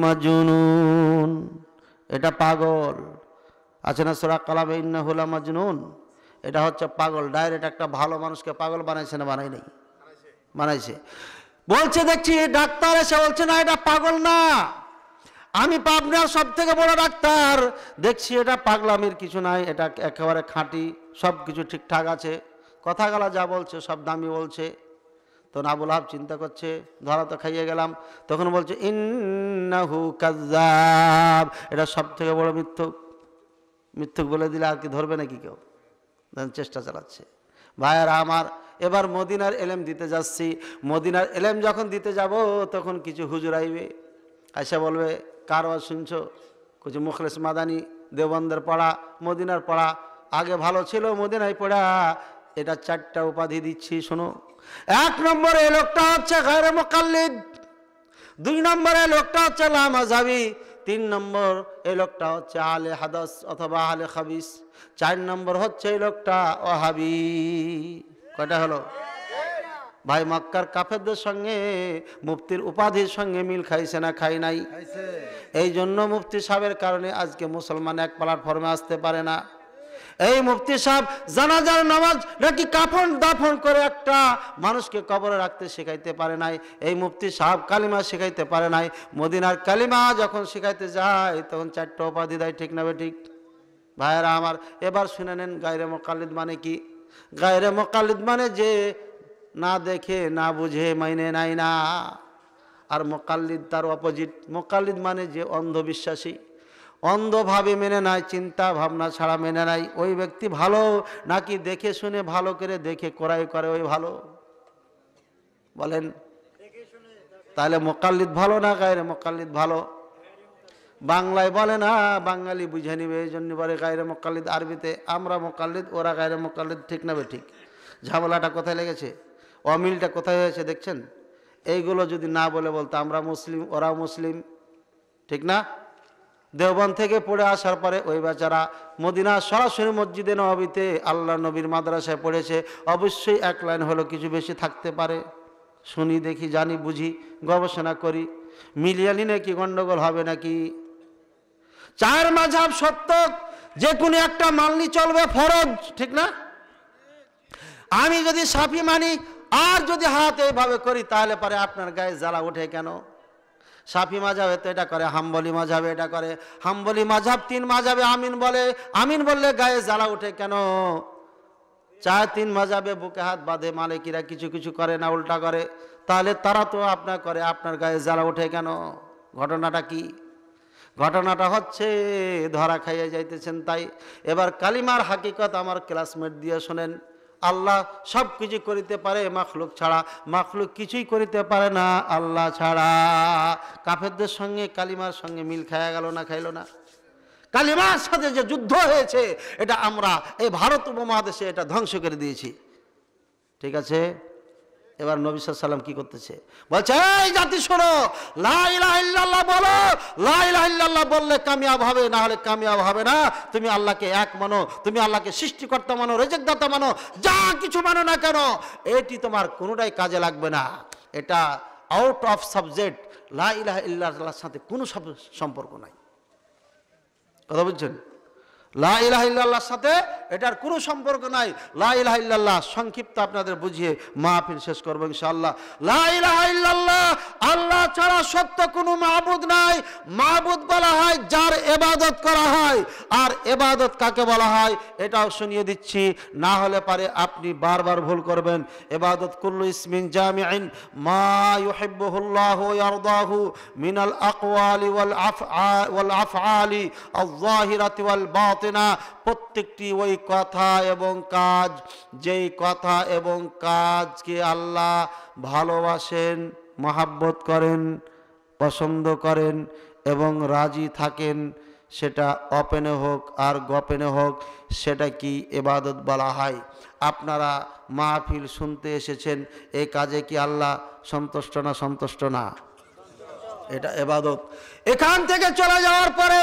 মাজনুন, এটা পাগল। আছে না সূরা কালামে, ইন্নাহু লামাজনুন, এটা হচ্ছে পাগল। ডাইরেক্ট একটা ভালো মানুষকে পাগল বানাইছে না বানাই নাই? বানাইছে। বলছে, দেখছি ডাক্তার এসে বলছে, না এটা পাগল না, আমি পাবনার সব থেকে বড় ডাক্তার, দেখছি এটা পাগলামির কিছু নাই, এটা একেবারে খাঁটি, সব কিছু ঠিকঠাক আছে, কথাগুলা যা বলছে সব দামি বলছে। তখন আবু লাহাব চিন্তা করছে, ধরা তো খাইয়ে গেলাম। তখন বলছে, ইন্নাহু কাযযাব, এটা সব থেকে বড় মিথ্যুক। মিথ্যুক বলে দিলে আর কি ধরবে নাকি কেউ? চেষ্টা চালাচ্ছে। ভাইয়েরা আমার, এবার মদিনার এলেম দিতে যাচ্ছি। মদিনার এলেম যখন দিতে যাব, তখন কিছু হুজুর আইবে, আয়সা বলবে, কার ওয়াজ শুনছো? কিছু মুখলেস মাদানি, দেওবন্দের পড়া, মদিনার পড়া আগে ভালো ছিল, মদিনায় পড়া। এটা 4টা উপাধি দিচ্ছি, শোনো। 1 নম্বরে এই লোকটা হচ্ছে গায়রে মুকাল্লিদ, 2 নম্বরে লোকটা হচ্ছে লা মাযহাবি, 3 নম্বর এই লোকটা হচ্ছে আলে হাদাস অথবা আলে খাবিস, 4 নম্বর হচ্ছে এই লোকটা ওয়াহাবি। কয়টা হলো ভাই? মক্কার কাফেরদের সঙ্গে মুফতির উপাধির সঙ্গে মিল খাইছে না খাই নাই? এই জন্য মুফতি সাহেবের কারণে আজকে মুসলমান এক প্ল্যাটফর্মে আসতে পারে না। এই মুফতি সাহেব জানাজার নামাজ নাকি কাফন দাফন করে একটা মানুষকে কবরে রাখতে শেখাইতে পারে নাই। এই মুফতি সাহেব কালিমা শেখাইতে পারে নাই। মদিনার কালিমা যখন শেখাইতে যায় তখন 4টা উপাধি দেয়, ঠিক না ঠিক? ভাইয়েরা আমার, এবার শুনে নেন গায়রে মুকাল্লিদ মানে কি। গায়রে মুকাল্লিদ মানে যে না দেখে না বুঝে মাইনে নাই না। আর মুকাল্লিদ তার অপোজিট। মুকাল্লিদ মানে যে অন্ধবিশ্বাসী, অন্ধভাবে মেনে নেয়, চিন্তা ভাবনা ছাড়া মেনে নেয়। ওই ব্যক্তি ভালো নাকি দেখে শুনে ভালো করে দেখে করাই করে ওই ভালো? বলেন তাহলে মুকাল্লিদ ভালো না গায়রে মুকাল্লিদ ভালো? বাংলায় বলে না, বাঙালি বুঝে নিবে, এই জন্য বলে গায়রে মুকাল্লিদ। আরবিতে আমরা মুকাল্লিদ, ওরা গায়রে মুকাল্লিদ, ঠিক না ঠিক? ঝামেলাটা কোথায় লেগেছে, অমিলটা কোথায় হয়েছে দেখছেন? এইগুলো যদি না বলে বলতো আমরা মুসলিম ওরা মুসলিম, ঠিক না? দেওবন্দ থেকে পড়ে আসার পরে ওই বেচারা মদিনা সরাসরি মসজিদে নববীতে আল্লাহ নবীর মাদ্রাসায় পড়েছে। অবশ্যই এক লাইন হলো কিছু বেশি থাকতে পারে। শুনি দেখি জানি বুঝি গবেষণা করি, মিলিয়ে নিলে কি গন্ডগোল হবে নাকি? 4 মাযহাব সত্য, যে কোনো একটা মানলি চলবে, ফরজ, ঠিক না? আমি যদি শাফি মানি আর যদি হাত এইভাবে করি তাহলে পরে আপনার গায়ে জ্বালা ওঠে কেন? শাফি মাযহাবে তো এটা করে, হাম্বলি মাযহাবে এটা করে। হাম্বলি মাযহাব 3 মাযহাবে আমিন বলে, আমিন বললে গায়ে জ্বালা ওঠে কেন? 3 মাযহাবে বুকে হাত বাঁধে, মালিকিরা কিছু কিছু করে না, উল্টা করে। তাহলে তারা তো আপনার করে, আপনার গায়ে জ্বালা ওঠে কেন? ঘটনাটা কি? ঘটনাটা হচ্ছে ধরা খাইয়ে যাইতেছেন। তাই এবার কালিমার হাকিকত আমার ক্লাসমেট দিয়ে শোনেন। আল্লাহ সব কিছু করিতে পারে মাখলুক ছাড়া, মাখলুক কিছুই করিতে পারে না আল্লাহ ছাড়া। কাফেরদের সঙ্গে কালিমার সঙ্গে মিল খায়া গেল না, খাইল না? কালিমার সাথে যে যুদ্ধ হয়েছে এটা আমরা এই ভারত উপমহাদেশে এটা ধ্বংস করে দিয়েছি, ঠিক আছে? এবার নবী সাল্লাল্লাহু আলাইহি ওয়াসাল্লাম কি করতেছে? বলছে এই জাতি শোনো, লা ইলাহা ইল্লাল্লাহ বলো। লা ইলাহা ইল্লাল্লাহ বললে কামিয়াব হবে, না হলে কামিয়াব হবে না। তুমি আল্লাহকে এক মানো, তুমি আল্লাহকে সৃষ্টিকর্তা মানো, রেজেকদাতা মানো, যা কিছু মানো না কেন, এটি তোমার কোনোটাই কাজে লাগবে না। এটা আউট অফ সাবজেক্ট। লা ইলাহা ইল্লাল্লাহর সাথে কোনো সম্পর্ক নাই। কথা বুঝছেন? লা ইলাহা ইল্লাল্লাহর সাথে এটার কোনো সম্পর্ক নাই। লা ইলাহা ইল্লাল্লাহ সংক্ষিপ্ত আপনাদের বুঝিয়ে মাহফিল শেষ করব ইনশাআল্লাহ। লা ইলাহা ইল্লাল্লাহ, আল্লাহ ছাড়া সত্য কোনো মাবুদ নাই। মাবুদ বলা হয় যার ইবাদত করা হয়। আর ইবাদত কাকে বলা হয় এটাও শুনিয়ে দিচ্ছি, না হলে পারে আপনি বারবার ভুল করবেন। ইবাদত কুল্লু ইসমিন জামিইন মা ইউহিব্বুহুল্লাহু ওয়া ইয়ারদাহু মিনাল আকওয়ালি ওয়াল আফআলি আয-যাহিরাতি ওয়াল বাতিনা। প্রত্যেকটি ওই কথা এবং কাজ, যেই কথা এবং কাজকে আল্লাহ ভালোবাসেন, মহাব্বত করেন, পছন্দ করেন এবং রাজি থাকেন, সেটা ওপেনে হোক আর গোপনে হোক, সেটা কি ইবাদত বলা হয়। আপনারা মাহফিল শুনতে এসেছেন, এই কাজে কি আল্লাহ সন্তুষ্ট না? সন্তুষ্ট না? এটা ইবাদত। এখান থেকে চলে যাওয়ার পরে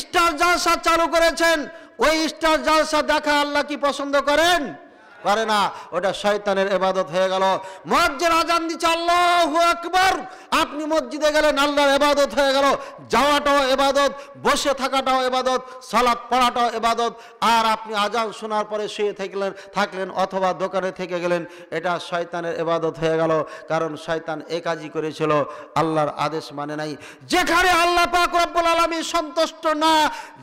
স্টার জালসা চালু করেছেন, ওই স্টার জালসা দেখা আল্লাহ কি পছন্দ করেন? করে না। ওটা শয়তানের ইবাদত হয়ে গেল। মুয়াজ্জিন আজান দিচ্ছে আল্লাহু আকবার, আপনি মসজিদে গেলেন, আল্লাহর ইবাদত হয়ে গেল। যাওয়াটাও ইবাদত, বসে থাকাটাও ইবাদত, সালাত পড়াটাও ইবাদত। আর আপনি আজান শোনার পরে শুয়ে থাকলেন অথবা দোকানে থেকে গেলেন, এটা শয়তানের ইবাদত হয়ে গেল। কারণ শয়তান এই কাজই করেছিল, আল্লাহর আদেশ মানে নাই। যেখানে আল্লাহ পাক রব্বুল আলামিন সন্তুষ্ট না,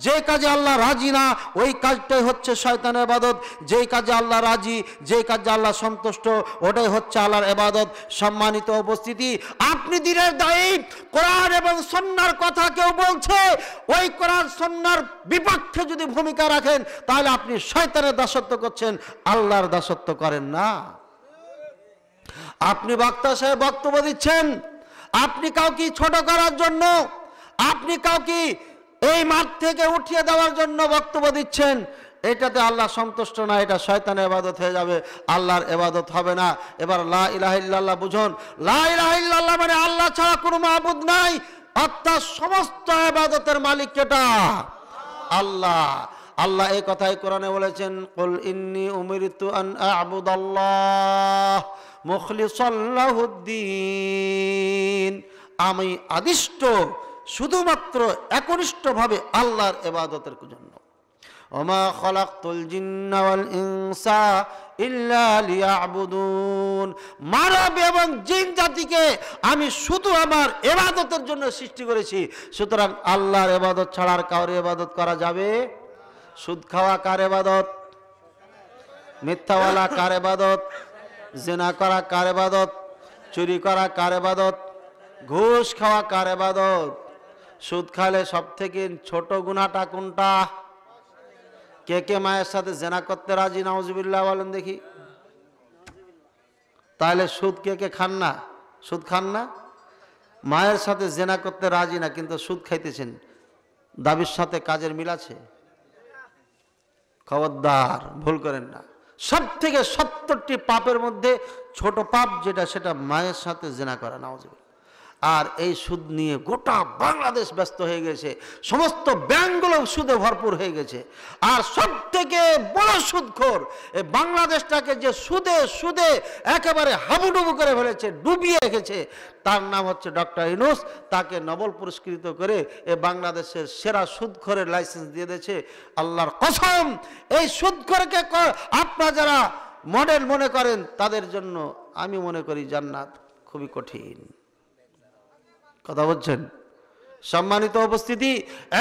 যে কাজে আল্লাহ রাজি না, ওই কাজটাই হচ্ছে শয়তানের ইবাদত। যেই কাজে আল্লাহ রাজি, যে কাজে আল্লাহ সন্তুষ্ট, ওটাই হচ্ছে আল্লাহর ইবাদত। সম্মানিত উপস্থিতি, আপনি দিনের দায়ী, কোরআন এবং সুন্নাহর কথা কেউ বলছে, ওই কোরআন সুন্নাহর বিপক্ষে যদি ভূমিকা রাখেন তাহলে আপনি শয়তানের দাসত্ব করছেন, আল্লাহর দাসত্ব করেন না। আপনি বক্তা সাহেব বক্তব্য দিচ্ছেন, আপনি কাউকে ছোট করার জন্য, আপনি কাউকে এই মাঠ থেকে উঠিয়ে দেওয়ার জন্য বক্তব্য দিচ্ছেন, এটাতে আল্লাহ সন্তুষ্ট না, এটা শয়তানের ইবাদত হয়ে যাবে, আল্লাহর ইবাদত হবে না। এবার লা ইলাহা ইল্লাল্লাহ বুঝুন। লা ইলাহা ইল্লাল্লাহ মানে আল্লাহ ছাড়া কোনো মাবুদ নাই, অর্থাৎ সমস্ত ইবাদতের মালিক কেটা? আল্লাহ। আল্লাহ এই কথাই কোরআনে বলেছেন, কুল ইন্নী উমিরতু আন আ'বুদাল্লাহ মুখলিসাল লাহুদ্দিন, আমি আদিষ্ট শুধুমাত্র একনিষ্ঠভাবে আল্লাহর ইবাদতের জন্য। ওমা খালাকতুল জিন্না ওয়াল ইনসা ইল্লা লিয়াবুদুন, মানব এবং জিন জাতিকে আমি শুধু আমার ইবাদতের জন্য সৃষ্টি করেছি। সুতরাং আল্লাহর ইবাদত ছাড়া আর কারোর ইবাদত করা যাবে? সুদ খাওয়া কার ইবাদত? মিথ্যাওয়ালা কার ইবাদত? জিনা করা কার ইবাদত? চুরি করা কার ইবাদত? ঘুষ খাওয়া কার ইবাদত? সুদ খালে সব থেকে ছোট গুনাহটা কোনটা? কে কে মায়ের সাথে জেনা করতে রাজি? নাউজুবিল্লাহ বলেন দেখি। তাহলে সুদ কে কে খান না? সুদ খান না? মায়ের সাথে জেনা করতে রাজি না, কিন্তু সুদ খাইতেছেন, দাবির সাথে কাজের মিল আছে? খবরদার, ভুল করেন না। সব থেকে 70টি পাপের মধ্যে ছোট পাপ যেটা, সেটা মায়ের সাথে জেনা করা, নাউজুবিল্লাহ। আর এই সুদ নিয়ে গোটা বাংলাদেশ ব্যস্ত হয়ে গেছে, সমস্ত ব্যাংকগুলো সুদে ভরপুর হয়ে গেছে। আর সব থেকে বড় সুদখোর এই বাংলাদেশটাকে যে সুদে সুদে একেবারে হাবুডুবু করে ফেলেছে, ডুবিয়ে রেখেছে, তার নাম হচ্ছে ডক্টর ইউনূস। তাকে নোবেল পুরস্কৃত করে এ বাংলাদেশের সেরা সুদখোরের লাইসেন্স দিয়ে দিয়েছে। আল্লাহর কসম, এই সুদখোরকে আপনারা যারা মডেল মনে করেন, তাদের জন্য আমি মনে করি জান্নাত খুবই কঠিন। কথা বলছেন? সম্মানিত উপস্থিতি,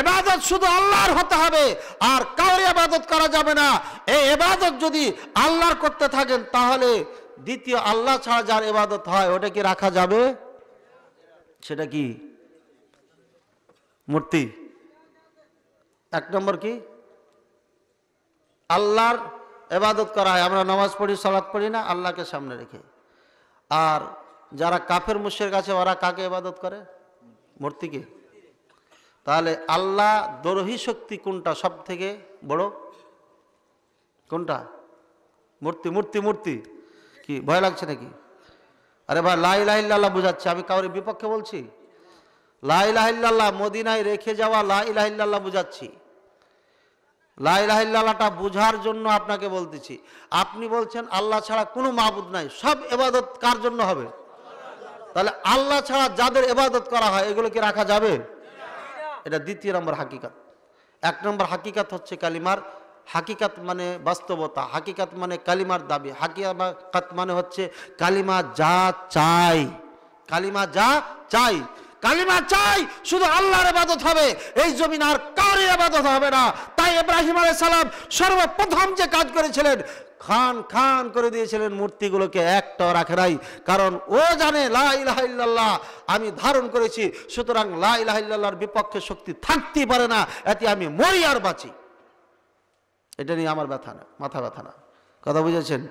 ইবাদত শুধু আল্লাহর হতে হবে, আর কারোর ইবাদত করা যাবে না। এই ইবাদত যদি আল্লাহর করতে থাকেন, তাহলে দ্বিতীয় আল্লাহ ছাড়া যার ইবাদত হয়, ওটা কি রাখা যাবে? সেটা কি? মূর্তি। এক নম্বর কি? আল্লাহর ইবাদত করা হয়, আমরা নামাজ পড়ি, সালাত পড়ি না আল্লাহকে সামনে রেখে। আর যারা কাফের মুশরিক আছে, ওরা কাকে ইবাদত করে? মূর্তিকে। তাহলে আল্লাহ দ্রোহী শক্তি কোনটা সব থেকে বড়? কোনটা? মূর্তি। মূর্তি মূর্তি কি ভয় লাগছে নাকি? আরে ভাই, লা ইলাহা ইল্লাল্লাহ বুঝাচ্ছে, আমি কাউর বিপক্ষে বলছি? লা ইলাহা ইল্লাল্লাহ মদিনায় রেখে যাওয়া লা ইলাহা ইল্লাল্লাহ বুঝাচ্ছি। লা ইলাহা ইল্লাল্লাহটা বুঝার জন্য আপনাকে বলতেছি। আপনি বলছেন আল্লাহ ছাড়া কোনো মাবুদ নাই, সব ইবাদত কার জন্য হবে? তাহলে আল্লাহ ছাড়া যাদের ইবাদত করা হয়, এগুলো কি রাখা যাবে? এটা দ্বিতীয় নম্বর হাকিকাত। এক নম্বর হাকিকাত হচ্ছে কালিমার হাকিকাত, মানে বাস্তবতা। হাকিকাত মানে কালিমার দাবি। হাকিকাত মানে হচ্ছে কালিমা যা চাই, কালিমা যা চাই, কালিমা চাই, শুধু আল্লাহর ইবাদত হবে, এই জমিন আর কারোর ইবাদত হবে না। তাই ইব্রাহিম আলাইহিস সালাম সর্বপ্রথম যে কাজ করেছিলেন, খান খান করে দিয়েছিলেন মূর্তিগুলোকে, একটাও রাখে নাই। কারণ ও জানে লা ইলাহা ইল্লাল্লাহ আমি ধারণ করেছি, সুতরাং লা ইলাহা ইল্লাল্লাহর বিপক্ষে শক্তি থাকতেই পারে না, এতে আমি মরি আর বাঁচি। এটা নিয়ে আমার ব্যথা না, মাথা ব্যথা না। কথা বুঝেছেন?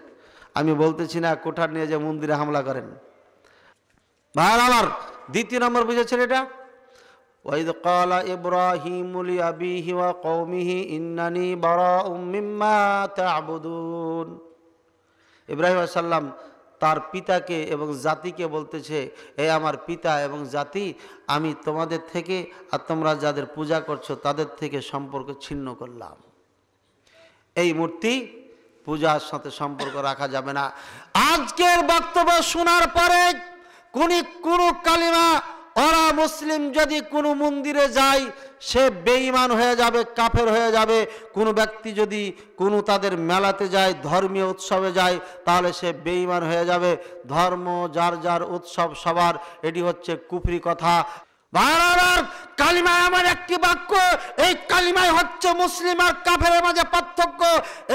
আমি বলতেছি না কোঠার নিয়ে যে মন্দিরে হামলা করেন। ভাইরা আমার, দ্বিতীয় নম্বর বুঝেছেন এটা? ওয়াইদ ক্বালা ইব্রাহিমু লিআবিহি ওয়া কওমিহি ইন্নানি বারাউম মিম্মা তা'বুদুন। ইব্রাহিম আলাইহিস সালাম তার পিতাকে এবং জাতিকে বলতেছে, হে আমার পিতা এবং জাতি, আমি তোমাদের থেকে আর তোমরা যাদের পূজা করছো তাদের থেকে সম্পর্ক ছিন্ন করলাম। এই মূর্তি পূজার সাথে সম্পর্ক রাখা যাবে না। আজকের বক্তব্য শোনার পরে কোন কালিমা ওরা মুসলিম যদি কোনো মন্দিরে যায়, সে বেঈমান হয়ে যাবে, কাফের হয়ে যাবে। কোনো ব্যক্তি যদি কোনো তাদের মেলাতে যায়, ধর্মীয় উৎসবে যায়, তাহলে সে বেঈমান হয়ে যাবে। ধর্ম যার যার, উৎসব সবার, এটি হচ্ছে কুফরি কথা। বারবার কালিমা এমন একটি বাক্য, এই কালিমাই হচ্ছে মুসলিম আর কাফেরের মাঝে পার্থক্য।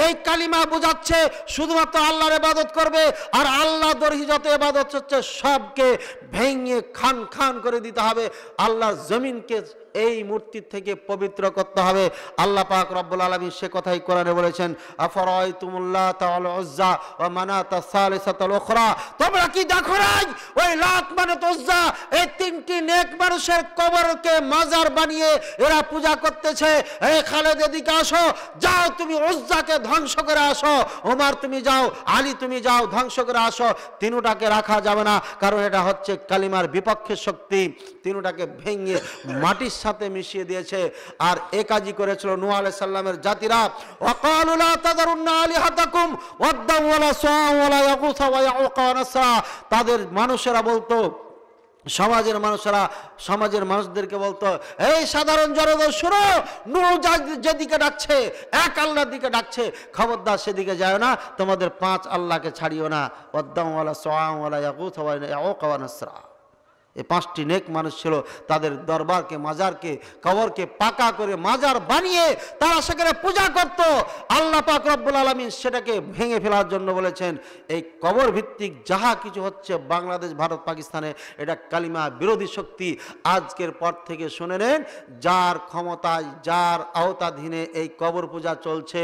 এই কালিমা বোঝাচ্ছে শুধুমাত্র আল্লাহর ইবাদত করবে, আর আল্লাহ দ্রোহী যত ইবাদত হচ্ছে সবকে ভেঙে খান খান করে দিতে হবে। আল্লাহর জমিনকে এই মূর্তির থেকে পবিত্র করতে হবে। আল্লাহ পাক রব্বুল আলামিন সে কথাই কোরআনে বলেছেন, আফরাআইতুমুল্লাতা ওয়াল উজ্জা ওয়া মানাতা সালিসাতাল উখরা। তোমরা কি দেখো নাই ওই লাত মানাত উজ্জা, এই তিনটি নেক মানুষের কবরকে মাজার বানিয়ে এরা পূজা করতেছে। এই খালেদ এদিকে আসো, যাও তুমি উজ্জাকে ধ্বংস করে আসো। ওমর তুমি যাও, আলী তুমি যাও, ধ্বংস করে আসো। তিনটাকে রাখা যাবে না, কারণ এটা হচ্ছে কালিমার বিপক্ষে শক্তি। তিনটাকে ভেঙে মাটির সাথে মিশিয়ে দিয়েছে। আর এ কাজই করেছিল নূহ আলাইহিস সালামের জাতিরা। ওয়াকালু লা তাযারুন্না আলিহাতাকুম ওয়াদ্দা ওয়ালা সুআ ওয়ালা ইয়াগুসা ওয়া ইয়াউকা ওয়া নাসরা। তাদের মানুষেরা বলতো, সমাজের মানুষেরা সমাজের মানুষদেরকে বলতো, এই সাধারণ জনগণ শুনো, নূর যেদিকে ডাকছে এক আল্লাহর দিকে ডাকছে, খবরদার সেদিকে যায় না, তোমাদের 5 আল্লাহকে ছাড়িও না। ওয়াদ্দামওয়ালা সোয়ামওয়ালা ইয়াকুত ওয়া ইয়াউকা ওয়া নাসরা। এই 5টি নেক মানুষ ছিল, তাদের দরবারকে মাজারকে কবরকে পাকা করে মাজার বানিয়ে তারা সেখানে পূজা করত। আল্লাহ পাক রব্বুল আলামিন সেটাকে ভেঙে ফেলার জন্য বলেছেন, এই কবর ভিত্তিক যাহা কিছু হচ্ছে বাংলাদেশ ভারত পাকিস্তানে, এটা কালিমা বিরোধী শক্তি। আজকের পর থেকে শুনে নেন, যার ক্ষমতায় যার আওতাধীনে এই কবর পূজা চলছে,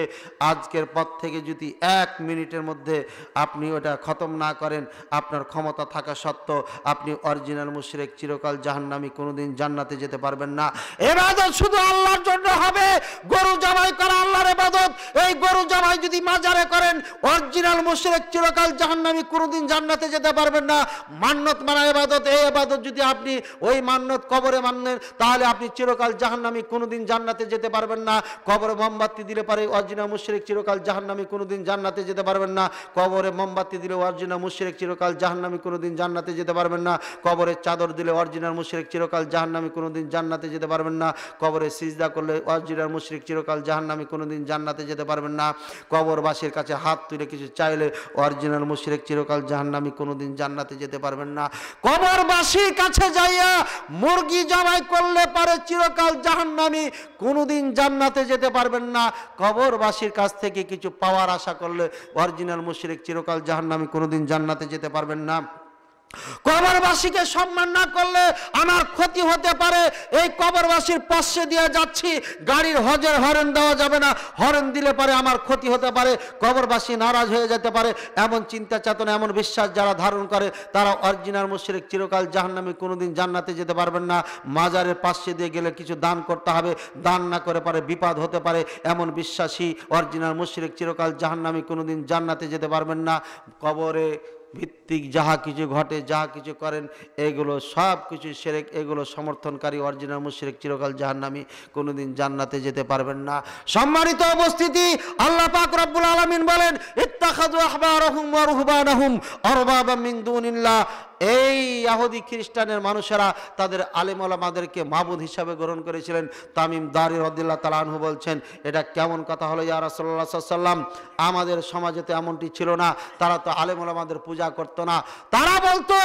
আজকের পর থেকে যদি 1 মিনিটের মধ্যে আপনি ওটা খতম না করেন, আপনার ক্ষমতা থাকা সত্ত্বেও আপনি অরিজিনাল মুশরিক, চিরকাল জাহান্নামী, কোনোদিন জান্নাতে যেতে পারবেন না। ইবাদত শুধু আল্লাহর জন্য হবে। গরু জবাই করা আল্লাহর ইবাদত। এই গরু জবাই যদি মাজারে করেন, অরিজিনাল মুশরিক, চিরকাল জাহান্নামী, কোনোদিন জান্নাতে যেতে পারবেন না। মান্নত মানা ইবাদত, এই ইবাদত যদি আপনি ওই মান্নত কবরে মানেন, তাহলে আপনি চিরকাল জাহান্নামী, কোনোদিন জান্নাতে যেতে পারবেন না। কবরে মোমবাতি দিলে পারে অরিজিনাল মুশরিক, চিরকাল জাহান্নামী, কোনোদিন জান্নাতে যেতে পারবেন না। কবরে মোমবাতি দিলে অরিজিনাল মুশরিক, চিরকাল জাহান্নামী, কোনোদিন জান্নাতে যেতে পারবেন না। কবরে চাদর দিলে অরিজিনাল মুশরিক, চিরকাল জাহান্নামী, কোনোদিন জান্নাতে যেতে পারবেন না। কবরে সিজদা করলে অরিজিনাল মুশরিক, চিরকাল জাহান্নামী, কোনোদিন জান্নাতে যেতে পারবেন না। কবরবাসীর কাছে হাত তুলে কিছু চাইলে অরিজিনাল মুশরিক, চিরকাল জাহান্নামী, কোনোদিন জান্নাতে যেতে পারবেন না। কবরবাসীর কাছে যাইয়া মুরগি জবাই করলে পারে চিরকাল জাহান্নামী, কোনোদিন জান্নাতে যেতে পারবেন না। কবরবাসীর কাছ থেকে কিছু পাওয়ার আশা করলে অরিজিনাল মুশরিক, চিরকাল জাহান্নামী, কোনোদিন জান্নাতে যেতে পারবেন না। কবরবাসীকে সম্মান না করলে আমার ক্ষতি হতে পারে। এই কবরবাসীর পাশে দিয়ে যাচ্ছি, গাড়ির হজের হরেন দেওয়া যাবে না, হরেন দিলে পারে আমার ক্ষতি হতে পারে, কবরবাসী নারাজ হয়ে যেতে পারে। এমন চিন্তা চেতনা, এমন বিশ্বাস যারা ধারণ করে, তারা অরিজিনাল মুশরিক, চিরকাল জাহান্নামী, কোনোদিন জান্নাতে যেতে পারবেন না। মাজারের পাশে দিয়ে গেলে কিছু দান করতে হবে, দান না করে পারে বিপদ হতে পারে, এমন বিশ্বাসী অরিজিনাল মুশরিক, চিরকাল জাহান্নামী, কোনোদিন জান্নাতে যেতে পারবেন না। কবরে ভিত্তিক যাহা কিছু ঘটে, যাহা কিছু করেন, এগুলো সব কিছু শিরক, এগুলো সমর্থনকারী অরিজিনাল মুশরিক, চিরকাল জাহান্নামী, কোনোদিন জান্নাতে যেতে পারবেন না। সম্মানিত উপস্থিতি, আল্লাহ পাক রব্বুল আলামিন বলেন, ইত্তাখাযু আহবারহুম ওয়া রুহবানাহুম আরবাবা মিন দুনিল্লাহ। এই ইহুদি খ্রিস্টানের মানুষেরা তাদের আলেম ওলামাদেরকে মাবুদ হিসাবে গ্রহণ করেছিলেন। তামিম দারি রাদিয়াল্লাহু তাআলা আনহু বলছেন, এটা কেমন কথা হলো ইয়া রাসূলুল্লাহ সাল্লাল্লাহু আলাইহি ওয়াসাল্লাম? আমাদের সমাজে তো এমনটি ছিল না, তারা তো আলেম ওলামাদের পূজা করতো না। তারা বলতো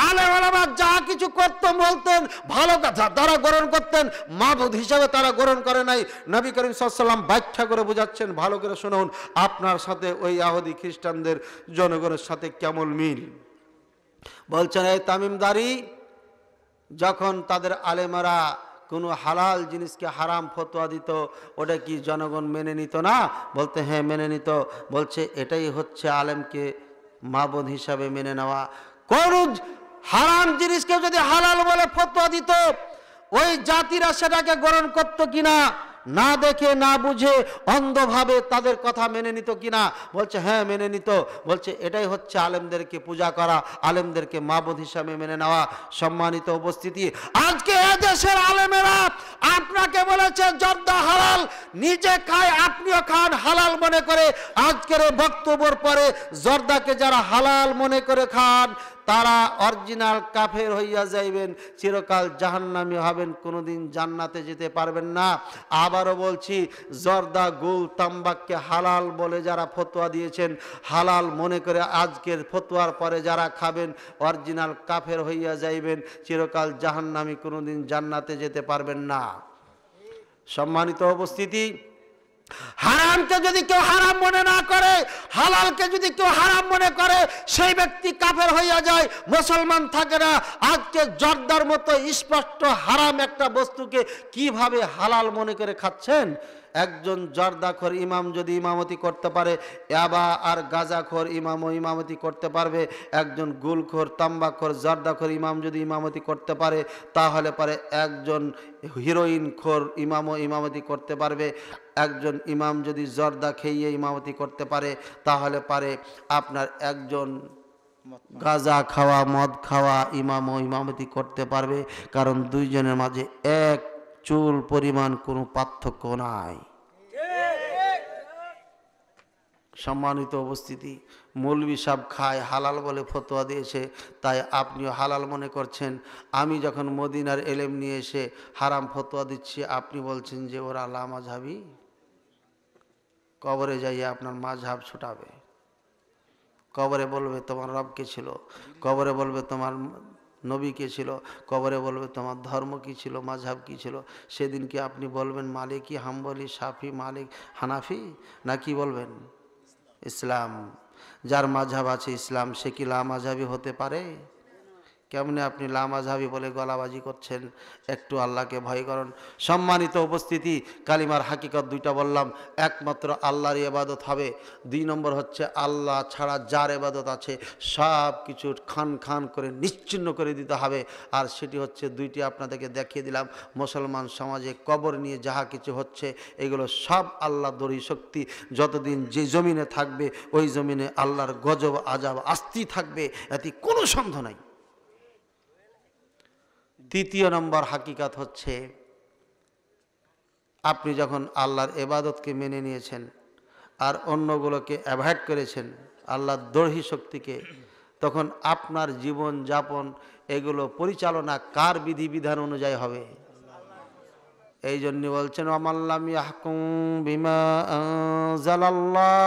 আলেম ওলামা যা কিছু করতো, বলতেন ভালো কথা, তারা গ্রহণ করতেন, মাবুদ হিসাবে তারা গ্রহণ করে নাই। নবী করিম সাল্লাল্লাহু আলাইহি ওয়াসাল্লাম ব্যাখ্যা করে বোঝাচ্ছেন, ভালো করে শুনুন, আপনার সাথে ওই ইহুদি খ্রিস্টানদের জনগণের সাথে কেমন মিল। বলছেন, এই তামিমদারি, যখন তাদের আলেমারা কোনো হালাল জিনিসকে হারাম ফতোয়া দিত, ওটা কি জনগণ মেনে নিত না? বলতে হ্যাঁ মেনে নিত। বলছে এটাই হচ্ছে আলেমকে মাবুদ হিসাবে মেনে নেওয়া। কোন হারাম জিনিসকে যদি হালাল বলে ফতোয়া দিত, ওই জাতিরা সেটাকে গ্রহণ করতো কিনা, না দেখে না বুঝে অন্ধভাবে তাদের কথা মেনে নিত কিনা? বলছে হ্যাঁ মেনে নিত। বলছে এটাই হচ্ছে আলেমদেরকে পূজা করা, আলেমদেরকে মাবুদ হিসাবে মেনে নেওয়া। সম্মানিত উপস্থিতি, আজকে এদেশের আলেমেরা আপনাকে বলেছে জর্দা হালাল, নিজে খায় আপনিও খান হালাল মনে করে। আজকের বক্তব্যের পরে জর্দাকে যারা হালাল মনে করে খান, তারা অরিজিনাল কাফের হইয়া যাইবেন, চিরকাল জাহান্নামী হবেন, কোনোদিন জান্নাতে যেতে পারবেন না। আবারও বলছি, জর্দা, গুল, তাম্বাককে হালাল বলে যারা ফতোয়া দিয়েছেন, হালাল মনে করে আজকের ফতোয়ার পরে যারা খাবেন, অরিজিনাল কাফের হইয়া যাইবেন, চিরকাল জাহান্নামী, কোনোদিন জান্নাতে যেতে পারবেন না। সম্মানিত উপস্থিতি, হারামকে যদি কেউ হারাম মনে না করে, হালালকে যদি কেউ হারাম মনে করে, সেই ব্যক্তি কাফের হইয়া যায়, মুসলমান থাকে না। আজকে জর্দার মতো স্পষ্ট হারাম একটা বস্তুকে কিভাবে হালাল মনে করে খাচ্ছেন? একজন জর্দাখোর ইমাম যদি ইমামতি করতে পারে, ইয়াবা আর গাঁজাখোর ইমামও ইমামতি করতে পারবে। একজন গুলখোর, তাম্বাখোর, জর্দাখোর ইমাম যদি ইমামতি করতে পারে, তাহলে পারে একজন হিরোইনখোর ইমামও ইমামতি করতে পারবে। একজন ইমাম যদি জর্দা খেয়ে ইমামতি করতে পারে, তাহলে পারে আপনার একজন গাঁজা খাওয়া, মদ খাওয়া ইমামও ইমামতি করতে পারবে। কারণ দুইজনের মাঝে এক চুল পরিমাণ কোনো পার্থক্য নাই। সম্মানিত উপস্থিতি, মৌলভী সাহেব খায় হালাল বলে ফতোয়া দিয়েছে, তাই আপনিও হালাল মনে করছেন। আমি যখন মদিনার এলেম নিয়ে এসে হারাম ফতোয়া দিচ্ছি, আপনি বলছেন যে ওরা লামাঝহাবি। কবরে যাইয়ে আপনার মাযহাব ছুটাবে, কবরে বলবে তোমার রব কে ছিল, কবরে বলবে তোমার নবী কে ছিল, কবরে বলবে তোমার ধর্ম কি ছিল, মাযহাব কি ছিল। সেদিন কি আপনি বলবেন মালিকি, হাম্বলি, শাফি, মালিক, হানাফি, না কি বলবেন? ইসলাম। যার মাযহাব আছে ইসলাম, সে কি লামাযহাবি হতে পারে? কেমনে আপনি লামাযহাবি বলে গলাবাজি করছেন? একটু আল্লাহকে ভয় করুন। সম্মানিত উপস্থিতি, কালিমার হাকিকত দুইটা বললাম, একমাত্র আল্লাহর ইবাদত হবে। 2 নম্বর হচ্ছে আল্লাহ ছাড়া যার ইবাদত আছে সব কিছু খান খান করে নিশ্চিহ্ন করে দিতে হবে। আর সেটি হচ্ছে দুইটি আপনাদেরকে দেখিয়ে দিলাম। মুসলমান সমাজে কবর নিয়ে যাহা কিছু হচ্ছে এগুলো সব আল্লাহ দরি শক্তি। যতদিন যে জমিনে থাকবে ওই জমিনে আল্লাহর গজব আযাব আসতেই থাকবে, এতে কোনো সন্দেহ নাই। 3 নম্বর হাকিকত হচ্ছে আপনি যখন আল্লাহর ইবাদতকে মেনে নিয়েছেন আর অন্যগুলোকে অ্যাভয়েড করেছেন, আল্লাহর দৈহি শক্তিকে, তখন আপনার জীবন যাপন এগুলো পরিচালনা কার বিধিবিধান অনুযায়ী হবে? এই জন্য বলছেন ওয়ামাল্লাম ইয়াহকুম বিমা আনজালাল্লাহ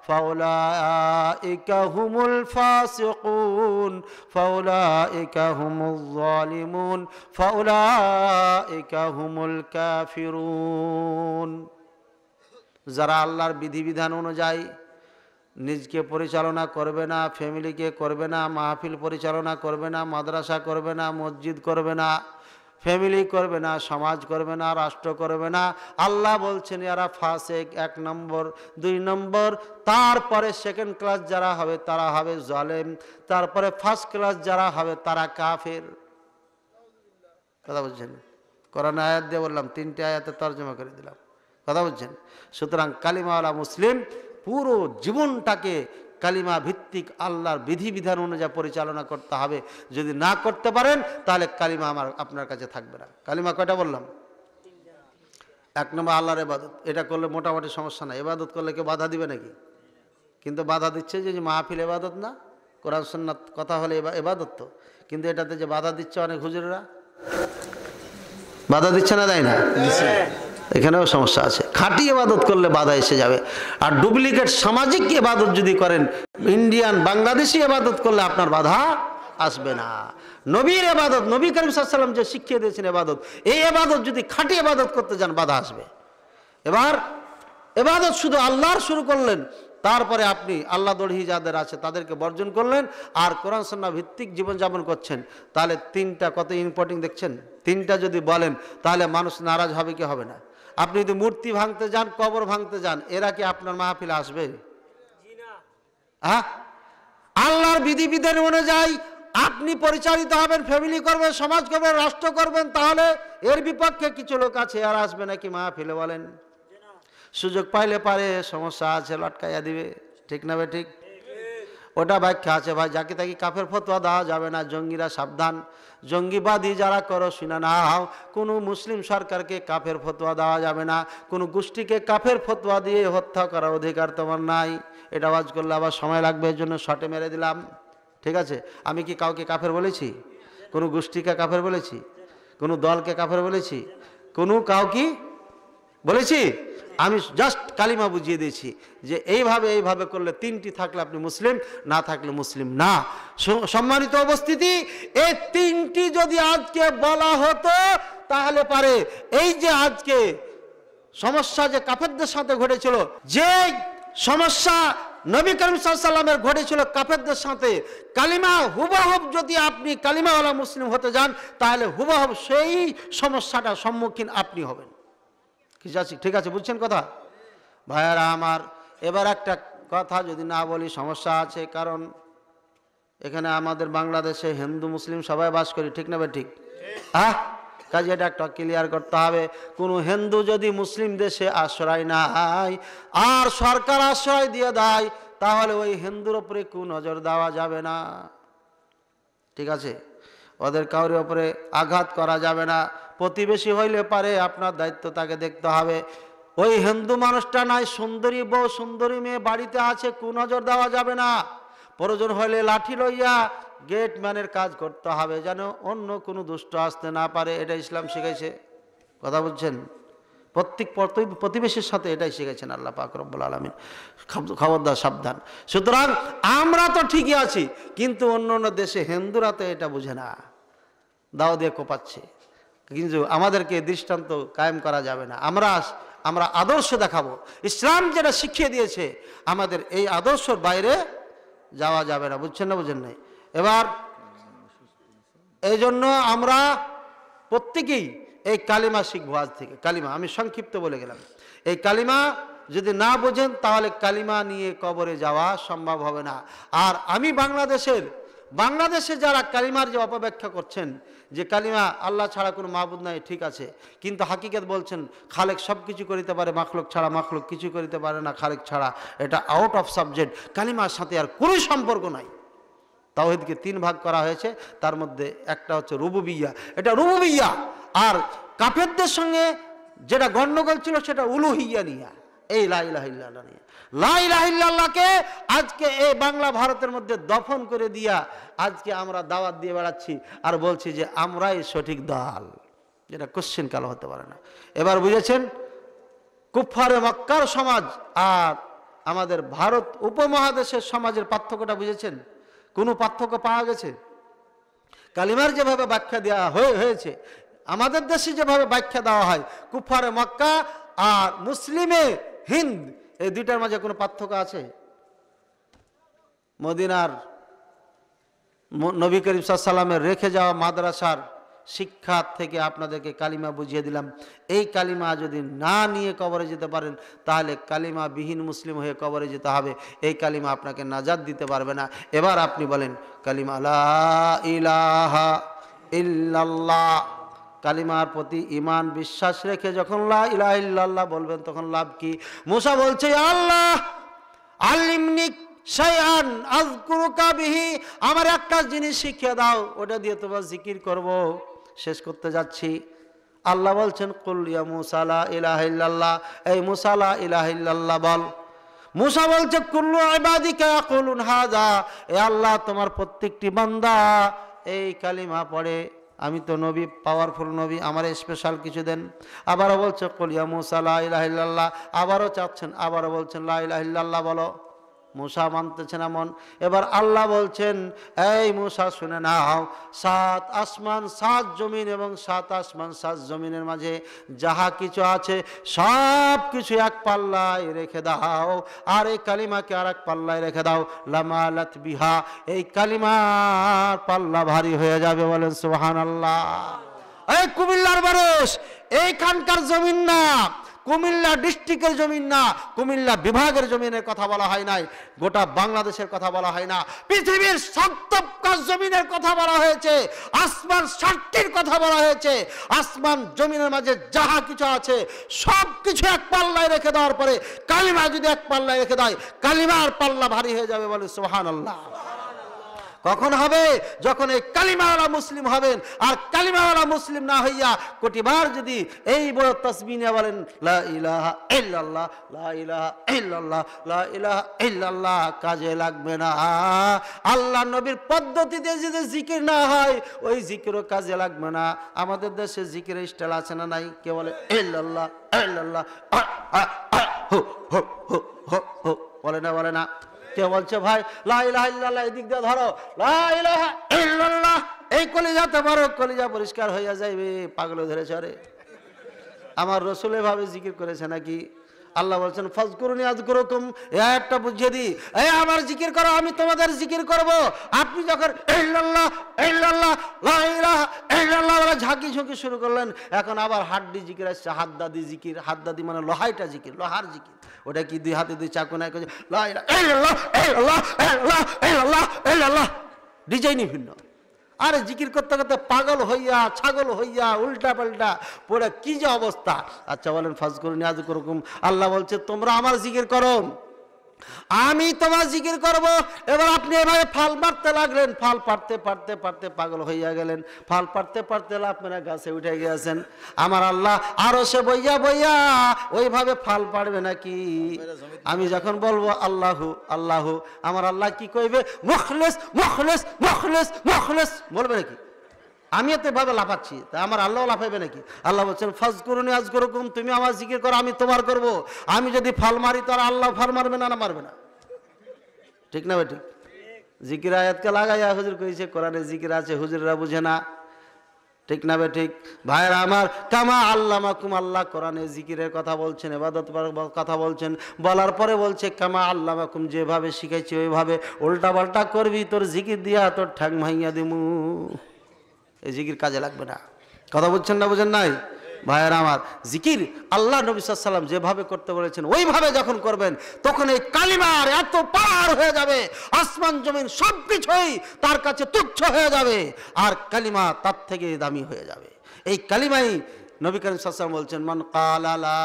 ফাউলাইকা হুমুল ফাসিকুন ফাউলাইকা হুমুল যালিমুন ফাউলাইকা হুমুল কাফিরুন। যারা আল্লাহর বিধিবিধান অনুযায়ী নিজকে পরিচালনা করবে না, ফ্যামিলিকে করবে না, মাহফিল পরিচালনা করবে না, মাদ্রাসা করবে না, মসজিদ করবে না, ফ্যামিলি করবে না, সমাজ করবে না, রাষ্ট্র করবে না, আল্লাহ বলছেন এরা ফাসিক 1 নম্বর। 2 নম্বর, তারপরে সেকেন্ড ক্লাস যারা হবে তারা হবে জালেম, তারপরে ফার্স্ট ক্লাস যারা হবে তারা কাফের। কথা বুঝছেন? কোরআন আয়াত দিয়ে বললাম, 3টে আয়াতে তর্জমা করে দিলাম। কথা বুঝছেন? সুতরাং কালিমাওয়ালা মুসলিম পুরো জীবনটাকে কালিমা ভিত্তিক আল্লাহর বিধিবিধান অনুযায়ী পরিচালনা করতে হবে। যদি না করতে পারেন তাহলে কালিমা আপনার কাছে থাকবে না। কালিমা কয়টা বললাম? 1 নম্বর আল্লাহর ইবাদত, এটা করলে মোটামুটি সমস্যা নাই। ইবাদত করলে কেউ বাধা দিবে নাকি? কিন্তু বাধা দিচ্ছে যে মাহফিল ইবাদত না, কোরআন সুন্নাত কথা হলে ইবাদত তো, কিন্তু এটাতে যে বাধা দিচ্ছে অনেক হুজুরেরা, বাধা দিচ্ছে না, দেয় না? এখানেও সমস্যা আছে। খাঁটি ইবাদত করলে বাধা এসে যাবে। আর ডুপ্লিকেট সামাজিক ইবাদত যদি করেন, ইন্ডিয়ান বাংলাদেশি ইবাদত করলে আপনার বাধা আসবে না। নবীর ইবাদত, নবী করিম সাল্লাল্লাহু আলাইহি ওয়াসাল্লাম যে শিখিয়ে দিয়েছেন ইবাদত, এই ইবাদত যদি খাঁটি ইবাদত করতে যান বাধা আসবে। এবার ইবাদত শুধু আল্লাহর শুরু করলেন, তারপরে আপনি আল্লাহ দরহি যাদের আছে তাদেরকে বর্জন করলেন, আর কোরআন সুন্নাহ ভিত্তিক জীবনযাপন করছেন, তাহলে 3টা কত ইম্পর্টেন্ট দেখছেন? 3টা যদি বলেন তাহলে মানুষ নারাজ হবে কি হবে না? আপনি যদি মূর্তি ভাঙতে যান, কবর ভাঙতে যান, এরা কি আপনার মাহফিলে আসবে? হ্যাঁ, আল্লাহর বিধিবিধান অনুযায়ী আপনি পরিচালিত হবেন, ফ্যামিলি করবেন, সমাজ করবেন, রাষ্ট্র করবেন, তাহলে এর বিপক্ষে কিছু লোক আছে, আর আসবে নাকি মাহফিলে? বলেন। সুযোগ পাইলে পারে, সমস্যা আছে, লটকাইয়া দিবে। ঠিক না ভাই? ঠিক। ওটা ব্যাখ্যা আছে ভাই, যাকে তাকে কাফের ফতোয়া দেওয়া যাবে না। জঙ্গিরা সাবধান, জঙ্গিবাদী যারা করো শুনে নাও, কোনো মুসলিম সরকারকে কাফের ফতোয়া দেওয়া যাবে না, কোনো গোষ্ঠীকে কাফের ফতোয়া দিয়ে হত্যা করার অধিকার তোমার নাই। এটা আওয়াজ করলে আবার সময় লাগবে, এর জন্য শর্টে মেরে দিলাম। ঠিক আছে? আমি কি কাউকে কাফের বলেছি? কোনো গোষ্ঠীকে কাফের বলেছি? কোনো দলকে কাফের বলেছি? কোনো কাউকে বলেছি? আমি জাস্ট কালিমা বুঝিয়ে দিয়েছি যে এইভাবে করলে 3টি থাকলে আপনি মুসলিম, না থাকলে মুসলিম না। সম্মানিত উপস্থিতি, এই 3টি যদি আজকে বলা হতো তাহলে পারে এই যে আজকে সমস্যা যে কাফেরদের সাথে ঘটেছিল, যে সমস্যা নবী করিম সাল্লাল্লাহু আলাইহি ওয়াসাল্লামের ঘটেছিল কাফেরদের সাথে, কালিমা হুবহুব যদি আপনি কালিমাওয়ালা মুসলিম হতে যান তাহলে হুবহুব সেই সমস্যাটার সম্মুখীন আপনি হবেন। ঠিক আছে? বুঝছেন কথা? ভাইয়ারা আমার, এবার একটা কথা যদি না বলি সমস্যা আছে, কারণ এখানে আমাদের বাংলাদেশে হিন্দু মুসলিম সবাই বাস করি। ঠিক না ভাই? ঠিক। হ্যাঁ, কাজে এটা একটা ক্লিয়ার করতে হবে। কোনো হিন্দু যদি মুসলিম দেশে আশ্রয় নাই আর সরকার আশ্রয় দিয়ে দেয়, তাহলে ওই হিন্দুর উপরে নজর দেওয়া যাবে না। ঠিক আছে? ওদের কাউরে উপরে আঘাত করা যাবে না। প্রতিবেশী হইলে পারে আপনার দায়িত্ব তাকে দেখতে হবে। ওই হিন্দু মানুষটা নাই, সুন্দরী বউ সুন্দরী মেয়ে বাড়িতে আছে, কুনজর দেওয়া যাবে না। প্রয়োজন হলে লাঠি লইয়া গেটম্যানের কাজ করতে হবে, যেন অন্য কোনো দুষ্ট আসতে না পারে। এটা ইসলাম শিখাইছে। কথা বলছেন? প্রত্যেক প্রতিবেশীর সাথে এটাই শিখেছেন আল্লাহ পাক রব্বুল আলামিন। খবরদার, সাবধান। সুতরাং আমরা তো ঠিকই আছি, কিন্তু অন্য অন্য দেশে হিন্দুরা তো এটা বুঝে না, দাও দিয়ে কোপাচ্ছে। কিন্তু আমাদেরকে দৃষ্টান্ত কায়েম করা যাবে না। আমরা আদর্শ দেখাবো। ইসলাম যেটা শিখিয়ে দিয়েছে, আমাদের এই আদর্শের বাইরে যাওয়া যাবে না। বুঝছেন না? বুঝেন নাই? এবার এই জন্য আমরা প্রত্যেকেই এই কালিমা শিখবো আজ থেকে। কালিমা আমি সংক্ষিপ্ত বলে গেলাম। এই কালিমা যদি না বোঝেন তাহলে কালিমা নিয়ে কবরে যাওয়া সম্ভব হবে না। আর আমি বাংলাদেশে যারা কালিমার যে অপব্যাখ্যা করছেন, যে কালিমা আল্লাহ ছাড়া কোনো মাবুদ নাই, ঠিক আছে, কিন্তু হাকিকত বলছেন খালেক সব কিছু করিতে পারে, মাখলুক ছাড়া মাখলুক কিছু করিতে পারে না খালেক ছাড়া। এটা আউট অফ সাবজেক্ট, কালিমার সাথে আর কোনো সম্পর্ক নাই। তাওহীদকে 3 ভাগ করা হয়েছে, তার মধ্যে একটা হচ্ছে রুবুবিয়্যা। এটা রুবুবিয়্যা। আর কাফেরদের সঙ্গে যেটা গন্ডগোল ছিল সেটা উলুহিয়্যা নিয়ে, এই লা ইলাহা ইল্লাল্লাহ নিয়ে। লা ইলাহা ইল্লাল্লাহকে আজকে এই বাংলা ভারতের মধ্যে দফন করে দিয়া আজকে আমরা দাওয়াত দিয়ে বেড়াচ্ছি আর বলছি যে আমরাই সঠিক দল, যেটা কোশ্চেন কাল হতে পারে না। এবার বুঝেছেন? কুফফারে মক্কার সমাজ আর আমাদের ভারত উপমহাদেশের সমাজের পার্থক্যটা বুঝেছেন? কোনো পার্থক্য পাওয়া গেছে? কালিমার যেভাবে ব্যাখ্যা দেওয়া হয়েছে, আমাদের দেশে যেভাবে ব্যাখ্যা দেওয়া হয়, কুফফারে মক্কা আর মুসলিমে হিন্দ, এই দুইটার মাঝে কোনো পার্থক্য আছে? মদিনার নবী করিম সাল্লাল্লাহু আলাইহি ওয়াসাল্লামের রেখে যাওয়া মাদ্রাসার শিক্ষা থেকে আপনাদেরকে কালিমা বুঝিয়ে দিলাম। এই কালিমা যদি না নিয়ে কবরে যেতে পারেন, তাহলে কালিমা বিহীন মুসলিম হয়ে কবরে যেতে হবে। এই কালিমা আপনাকে নাজাত দিতে পারবে না। এবার আপনি বলেন কালিমা লা ইলাহা ইল্লাল্লাহ। কালিমার প্রতি ঈমান বিশ্বাস রেখে যখন লা ইলাহা ইল্লাল্লাহ বলবেন, তখন লাভ কি? মুসা বলছে, আল্লাহ আল্লিমনি শাইআন আযকুরুকা বিহি, আমার একটা জিনিস শিখিয়ে দাও, ওটা দিয়ে তোমার জিকির করব। শেষ করতে যাচ্ছি। আল্লাহ বলছেন কুল ইয়া মুসা লা ইলাহা ইল্লাল্লাহ, এই মুসা লা ইলাহা ইল্লাল্লাহ বল। মুসা বলছে কুল্লু ইবাদিকা ইয়াকুলুন হাযা, এ আল্লাহ তোমার প্রত্যেকটি বান্দা এই কালিমা পড়ে, আমি তো নবী, পাওয়ারফুল নবী, আমার স্পেশাল কিছু দেন। আবারও বলছে কুল ইয়া মুসা লা ইলাহা ইল্লাল্লাহ, আবারও চাচ্ছেন, আবারও বলছেন লা ইলাহা ইল্লাল্লাহ বলো। মুসা মানতেছেন এমন। এবার আল্লাহ বলছেন, এই মুসা শুনে নাও, 7 আসমান 7 জমিন এবং 7 আসমান 7 জমিনের মাঝে যাহা কিছু আছে সব কিছু এক পাল্লায় রেখে দাও, আর এই কালিমাকে আর এক পাল্লায় রেখে দাও। লামালাত বিহা, এই কালিমার পাল্লা ভারী হয়ে যাবে। বলেন সুবহানাল্লাহ। এই কুমিল্লার মানুষ, এইখানকার জমিন না, কুমিল্লা ডিস্ট্রিক্টের জমিন না, কুমিল্লা বিভাগের জমিনের কথা বলা হয় নাই, গোটা বাংলাদেশের কথা বলা হয় না, পৃথিবীর 7 জমিনের কথা বলা হয়েছে, আসমান 7টির কথা বলা হয়েছে। আসমান জমিনের মাঝে যাহা কিছু আছে সব কিছু এক পাল্লায় রেখে দেওয়ার পরে কালিমা যদি এক পাল্লায় রেখে দেয়, কালিমার পাল্লা ভারী হয়ে যাবে। বলে সুবহানাল্লাহ। কখন হবে? যখন এই কালিমাওয়ালা মুসলিম হবেন। আর কালিমাওয়ালা মুসলিম না হইয়া কোটিবার যদি এই বড় তাসবিহ নিয়ে বলেন লা ইলাহা ইল্লাল্লাহ, লা ইলাহা ইল্লাল্লাহ, লা ইলাহা ইল্লাল্লাহ, কাজে লাগবে না। আল্লাহ নবীর পদ্ধতিতে যদি জিকির না হয়, ওই জিকিরও কাজে লাগবে না। আমাদের দেশে জিকিরের স্টাইল আছে না নাই? কে বলে ইল্লাল্লাহ ইল্লাল্লাহ, বলে না? বলে না? কে বলছে ভাই লা ইলাহা ইল্লাল্লাহ এদিক দিয়ে ধরো, লা ইলাহা ইল্লাল্লাহ এই কলিজাতে মারো, কলিজা পরিষ্কার হইয়া যাইবে। পাগল ধরেছে রে। আমার রাসূল এভাবে জিকির করেছে নাকি? আল্লাহ বলছেন ফাজকুরুনি আযকুরুকুম, একটা বুঝিয়ে দি, এই আমার জিকির করো, আমি তোমাদের জিকির করব। আপনি যখন ইল্লাল্লাহ ইল্লাল্লাহ লা ইলাহা ইল্লাল্লাহ বলে ঝাঁকি ঝুঁকি শুরু করলেন, এখন আবার হাড্ডি জিকির আসছে, হাদ্দাদি জিকির। হাদ্দাদি মানে লোহাইটা জিকির, লোহার জিকির। ওটা কি 2 হাতে 2 চাকু নাই, লা ইলাহা ইল্লাল্লাহ ইল্লাল্লাহ ইল্লাল্লাহ ইল্লাল্লাহ ইল্লাল্লাহ, ডিজাইনই ভিন্ন। আরে জিকির করতে করতে পাগল হইয়া ছাগল হইয়া উল্টা পাল্টা পড়ে কি যে অবস্থা। আচ্ছা বলেন ফাজকুরুনি আযকুরুকুম, আল্লাহ বলছে তোমরা আমার জিকির করো। আমি তোমার জিকির করব। এবার আপনি এভাবে ফাল মারতে লাগলেন, ফাল পারতে পারতে পারতে পাগল হইয়া গেলেন, ফাল পারতে পারতে লাভ মেরা গাছে উঠে গিয়েছেন। আমার আল্লাহ আরো সে বইয়া বইয়া ওইভাবে ফাল পারবে নাকি? আমি যখন বলবো আল্লাহু আল্লাহু, আমার আল্লাহ কি কইবে? মুখলেস মুখলেস মুখলেস মুখলেস বলবে নাকি? আমি এত ভাবে লাফাচ্ছি, তা আমার আল্লাহ লাফাইবে নাকি? আল্লাহ বলছেন ফাজকুরুনি আযকুরুকুম, তুমি আমার জিকির করো, আমি তোমার করব। আমি যদি ফাল মারি তো আর আল্লাহ ফাল মারবে না? না মারবে না? ঠিক না ঠিক? জিকির আয়াতকে লাগাইয়া হুজুর কইছে কোরআনে জিকির আছে, হুজুররা বুঝে না। ঠিক না ঠিক? ভাইরা আমার, কামা আল্লামাকুম, আল্লাহ কোরআনে জিকিরের কথা বলছেন, ইবাদত কথা বলছেন, বলার পরে বলছে কামা আল্লামাকুম, যেভাবে শিখাইছি ওইভাবে। উল্টা পাল্টা করবি তোর জিকির দিয়া তোর ঠ্যাং ভাইয়া দিমু। এই জিকির কাজে লাগবে না। কথা বুঝছেন না বুঝেন নাই? ভাইয়েরা আমার, জিকির আল্লাহ নবী সাল্লাল্লাহু আলাইহি ওয়াসাল্লাম যেভাবে করতে বলেছেন ওইভাবে যখন করবেন, তখন এই কালিমার এত পার হয়ে যাবে, আসমান জমিন সবকিছুই তার কাছে তুচ্ছ হয়ে যাবে, আর কালিমা তার থেকে দামি হয়ে যাবে। এই কালিমাই নবী করিম সাল্লাল্লাহু আলাইহি ওয়াসাল্লাম বলছেন, মান ক্বালা লা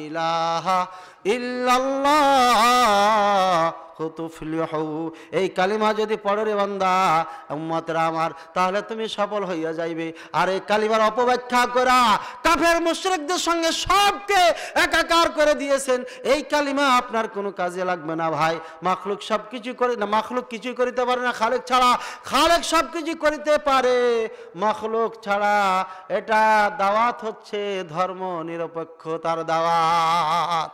ইলাহা ইল্লাল্লাহ তুফলিহু, এই কালিমা যদি পড়ো রে বান্দা, উম্মতরা আমার, তাহলে তুমি সফল হইয়া যাইবে। আর এই কালিমার অপব্যাখ্যা করা কাফের মুশরিকদের সঙ্গে সবকে একাকার করে দিয়েছেন। এই কালিমা আপনার কোনো কাজে লাগবে না ভাই। মাখলুক সব কিছু করে না, মাখলুক কিছুই করিতে পারে না খালেক ছাড়া, খালেক সব কিছু করিতে পারে মাখলুক ছাড়া। এটা দাওয়াত হচ্ছে ধর্ম নিরপেক্ষতার দাওয়াত।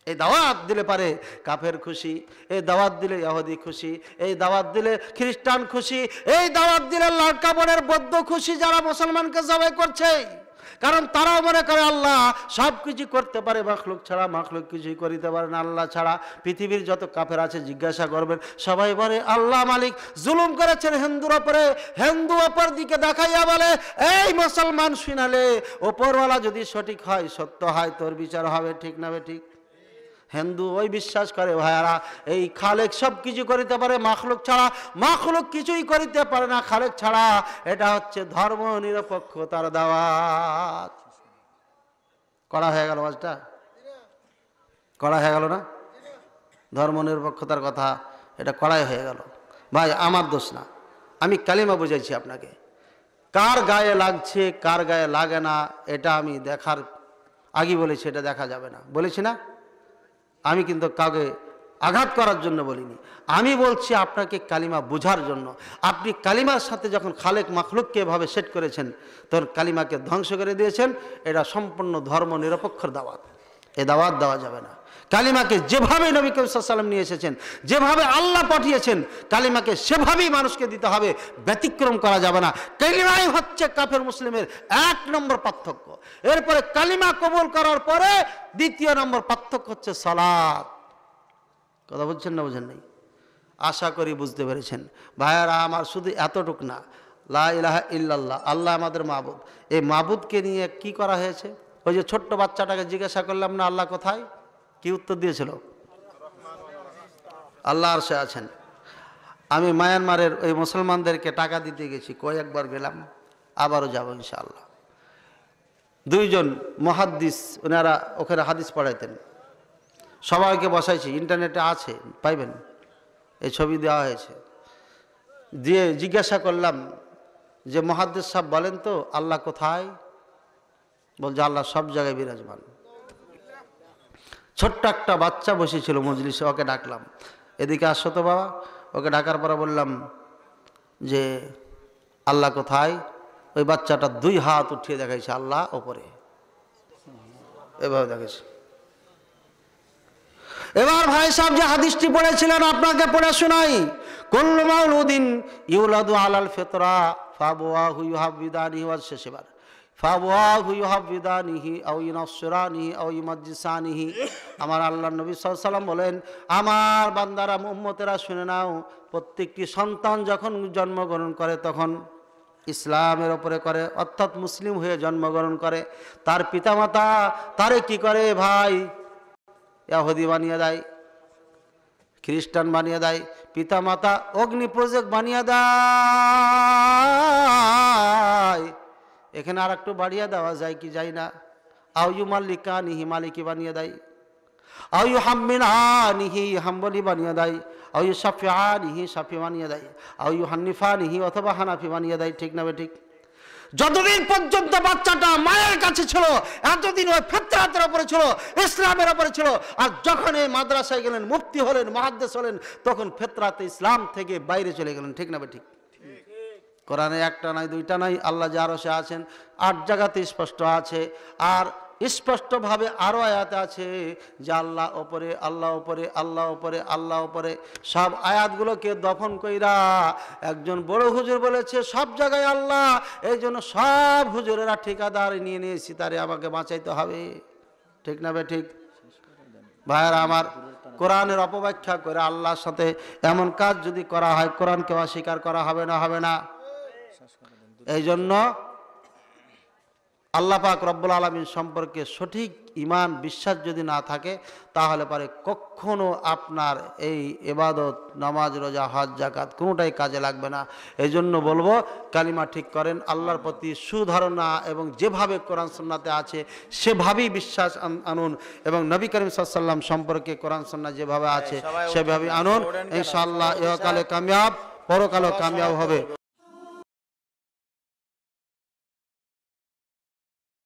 এই দাওয়াত দিলে পারে কাফের খুশি, এই দাওয়াত দিলে ইহুদি খুশি, এই দাওয়াত দিলে খ্রিস্টান খুশি, এই দাওয়াত দিলে লাড়কা বোনের বৌদ্ধ খুশি, যারা মুসলমানকে জবাই করছে। কারণ তারাও মনে করে আল্লাহ সব কিছু করতে পারে, মাখলুক ছাড়া মাখলুক কিছুই করিতে পারে না আল্লাহ ছাড়া। পৃথিবীর যত কাফের আছে জিজ্ঞাসা করবেন, সবাই বলে আল্লাহ মালিক জুলুম করেছেন হিন্দুর ওপরে। হিন্দু অপর দিকে দেখাইয়া বলে, এই মুসলমান শুনালে ওপরওয়ালা যদি সঠিক হয়, সত্য হয়, তোর বিচার হবে। ঠিক না ঠিক? হিন্দু ওই বিশ্বাস করে ভাইয়ারা, এই খালেক সব কিছু করিতে পারে মাখলুক ছাড়া, মাখলুক কিছুই করিতে পারে না খালেক ছাড়া। এটা হচ্ছে ধর্ম নিরপেক্ষতার দাওয়াত। করা হয়ে গেল কাজটা? করা হয়ে গেল না? ধর্ম নিরপেক্ষতার কথা এটা করাই হয়ে গেল। ভাই আমার দোষ না, আমি কালিমা বুঝাইছি আপনাকে। কার গায়ে লাগছে কার গায়ে লাগে না এটা আমি দেখার আগে বলেছি, এটা দেখা যাবে না বলেছি না? আমি কিন্তু কাউকে আঘাত করার জন্য বলিনি, আমি বলছি আপনাকে কালিমা বোঝার জন্য। আপনি কালিমার সাথে যখন খালেক মাখলুককে এভাবে সেট করেছেন, তখন কালিমাকে ধ্বংস করে দিয়েছেন। এটা সম্পূর্ণ ধর্ম নিরপেক্ষর দাওয়াত, এ দাওয়াত দেওয়া যাবে না। কালিমাকে যেভাবে নবী করিম সাল্লাল্লাহু আলাইহি ওয়াসাল্লাম নিয়ে এসেছেন, যেভাবে আল্লাহ পাঠিয়েছেন, কালিমাকে সেভাবেই মানুষকে দিতে হবে, ব্যতিক্রম করা যাবে না। কালিমাই হচ্ছে কাফের মুসলিমের এক নম্বর পার্থক্য। এরপরে কালিমা কবুল করার পরে দ্বিতীয় নম্বর পার্থক্য হচ্ছে সালাত। কথা বুঝছেন না বুঝেন নাই? আশা করি বুঝতে পেরেছেন। ভাইয়ারা আমার, শুধু এতটুক না, লা ইলাহা ইল্লাল্লাহ, আল্লাহ আমাদের মাবুদ। এই মাবুদকে নিয়ে কি করা হয়েছে? ওই যে ছোট্ট বাচ্চাটাকে জিজ্ঞাসা করলাম না আল্লাহ কোথায়, কি উত্তর দিয়েছিল? আল্লাহ আরশে আছেন। আমি মায়ানমারের ওই মুসলমানদেরকে টাকা দিতে গেছি, কয়েকবার গেলাম, আবারও যাব ইনশাআল্লাহ। দুইজন মুহাদ্দিস, ওনারা ওখানে হাদিস পড়াইতেন, সবাইকে বসাইছি, ইন্টারনেটে আছে পাইবেন, এই ছবি দেওয়া হয়েছে। দিয়ে জিজ্ঞাসা করলাম যে মুহাদ্দিস সাহেব বলেন তো আল্লাহ কোথায়? বলছে আল্লাহ সব জায়গায় বিরাজমান। ছোট্ট একটা বাচ্চা বসেছিল মজলিসে, ওকে ডাকলাম, এদিকে আসো তো বাবা। ওকে ডাকার পরে বললাম যে আল্লাহ কোথায়? ওই বাচ্চাটা দুই হাত উঠিয়ে দেখাইছে আল্লাহ ওপরে, এভাবে দেখাইছে। এবার ভাই সাহেব যে হাদিসটি পড়েছিলেন আপনাকে পড়ে শোনাই। কুল্লু মাউলুদিন ইউলাদু আলাল ফিতরা ফাবওয়াহু ইউহাবিদানিহি ওয়া শেষবার ফাবওয়াহু ইউহাবিদানিহি আও ইউনাসরানিহি আও ইউমাজ্জিসানিহি। আমার আল্লাহর নবী সাল্লাল্লাহু আলাইহি ওয়াসাল্লাম বলেন, আমার বান্দারা উম্মতেরা শুনে নাও, প্রত্যেকটি সন্তান যখন জন্মগ্রহণ করে তখন ইসলামের ওপরে করে, অর্থাৎ মুসলিম হয়ে জন্মগ্রহণ করে। তার পিতামাতা তারে কি করে ভাই? ইহুদি বানিয়ে দেয়, খ্রিস্টান বানিয়ে দেয়, পিতামাতা অগ্নি প্রজেক্ট বানিয়ে দেয়। এখানে আর একটু বাড়িয়ে দেওয়া যায় কি যায় না? আউ ইউমাল্লিকানিহি, মালিকি বানিয়ে দেয়। আও ইউহাম্মিনানিহি হাম্বলি বানিয়ে দেয়, আও ইউশাফিআনিহি শাফি বানিয়ে দেয়, আও ইউহান্নিফানিহি অথবা হানাফি বানিয়ে দেয়। ঠিক না ঠিক? যতদিন পর্যন্ত বাচ্চাটা মায়ের কাছে ছিল এতদিন ওই ফিতরাতের উপরে ছিল, ইসলামের উপরে ছিল। আর যখন এই মাদ্রাসায় গেলেন, মুফতি হলেন, মুহাদ্দিস হলেন, তখন ফিতরাতে ইসলাম থেকে বাইরে চলে গেলেন। ঠিক না ঠিক? কোরআনে একটা নাই, দুইটা নাই, আল্লাহ যে আরশে আছেন 8 জায়গাতে স্পষ্ট আছে। আর স্পষ্টভাবে আরো আয়াতে আছে যে আল্লাহ উপরে, আল্লাহ উপরে, আল্লাহ উপরে, আল্লাহ উপরে। সব আয়াতগুলোকে দফন কইরা একজন বড় হুজুর বলেছে সব জায়গায় আল্লাহ, এই জন্য সব হুজুরেরা ঠিকাদার নিয়ে নিয়েছি, তারে আমাকে বাঁচাইতে হবে। ঠিক না ঠিক? ভাইয়েরা আমার, কোরআনের অপব্যাখ্যা করে আল্লাহর সাথে এমন কাজ যদি করা হয়, কোরআনকে অস্বীকার করা হবে না? হবে না? এই জন্য আল্লাহ পাক রব্বুল আলামিন সম্পর্কে সঠিক ঈমান বিশ্বাস যদি না থাকে, তাহলে পারে কখনো আপনার এই ইবাদত, নামাজ, রোজা, হজ, যাকাত কোনোটাই কাজে লাগবে না। এই জন্য বলবো কালিমা ঠিক করেন, আল্লাহর প্রতি সুধারণা এবং যেভাবে কোরআন সুন্নাতে আছে সেভাবেই বিশ্বাস আনুন, এবং নবী করিম সাল্লাল্লাহু আলাইহি ওয়াসাল্লাম সম্পর্কে কোরআন সুন্নাহ যেভাবে আছে সেভাবেই আনুন। ইনশাআল্লাহ ইহকালে কামিয়াব, পরকালেও কামিয়াব হবে।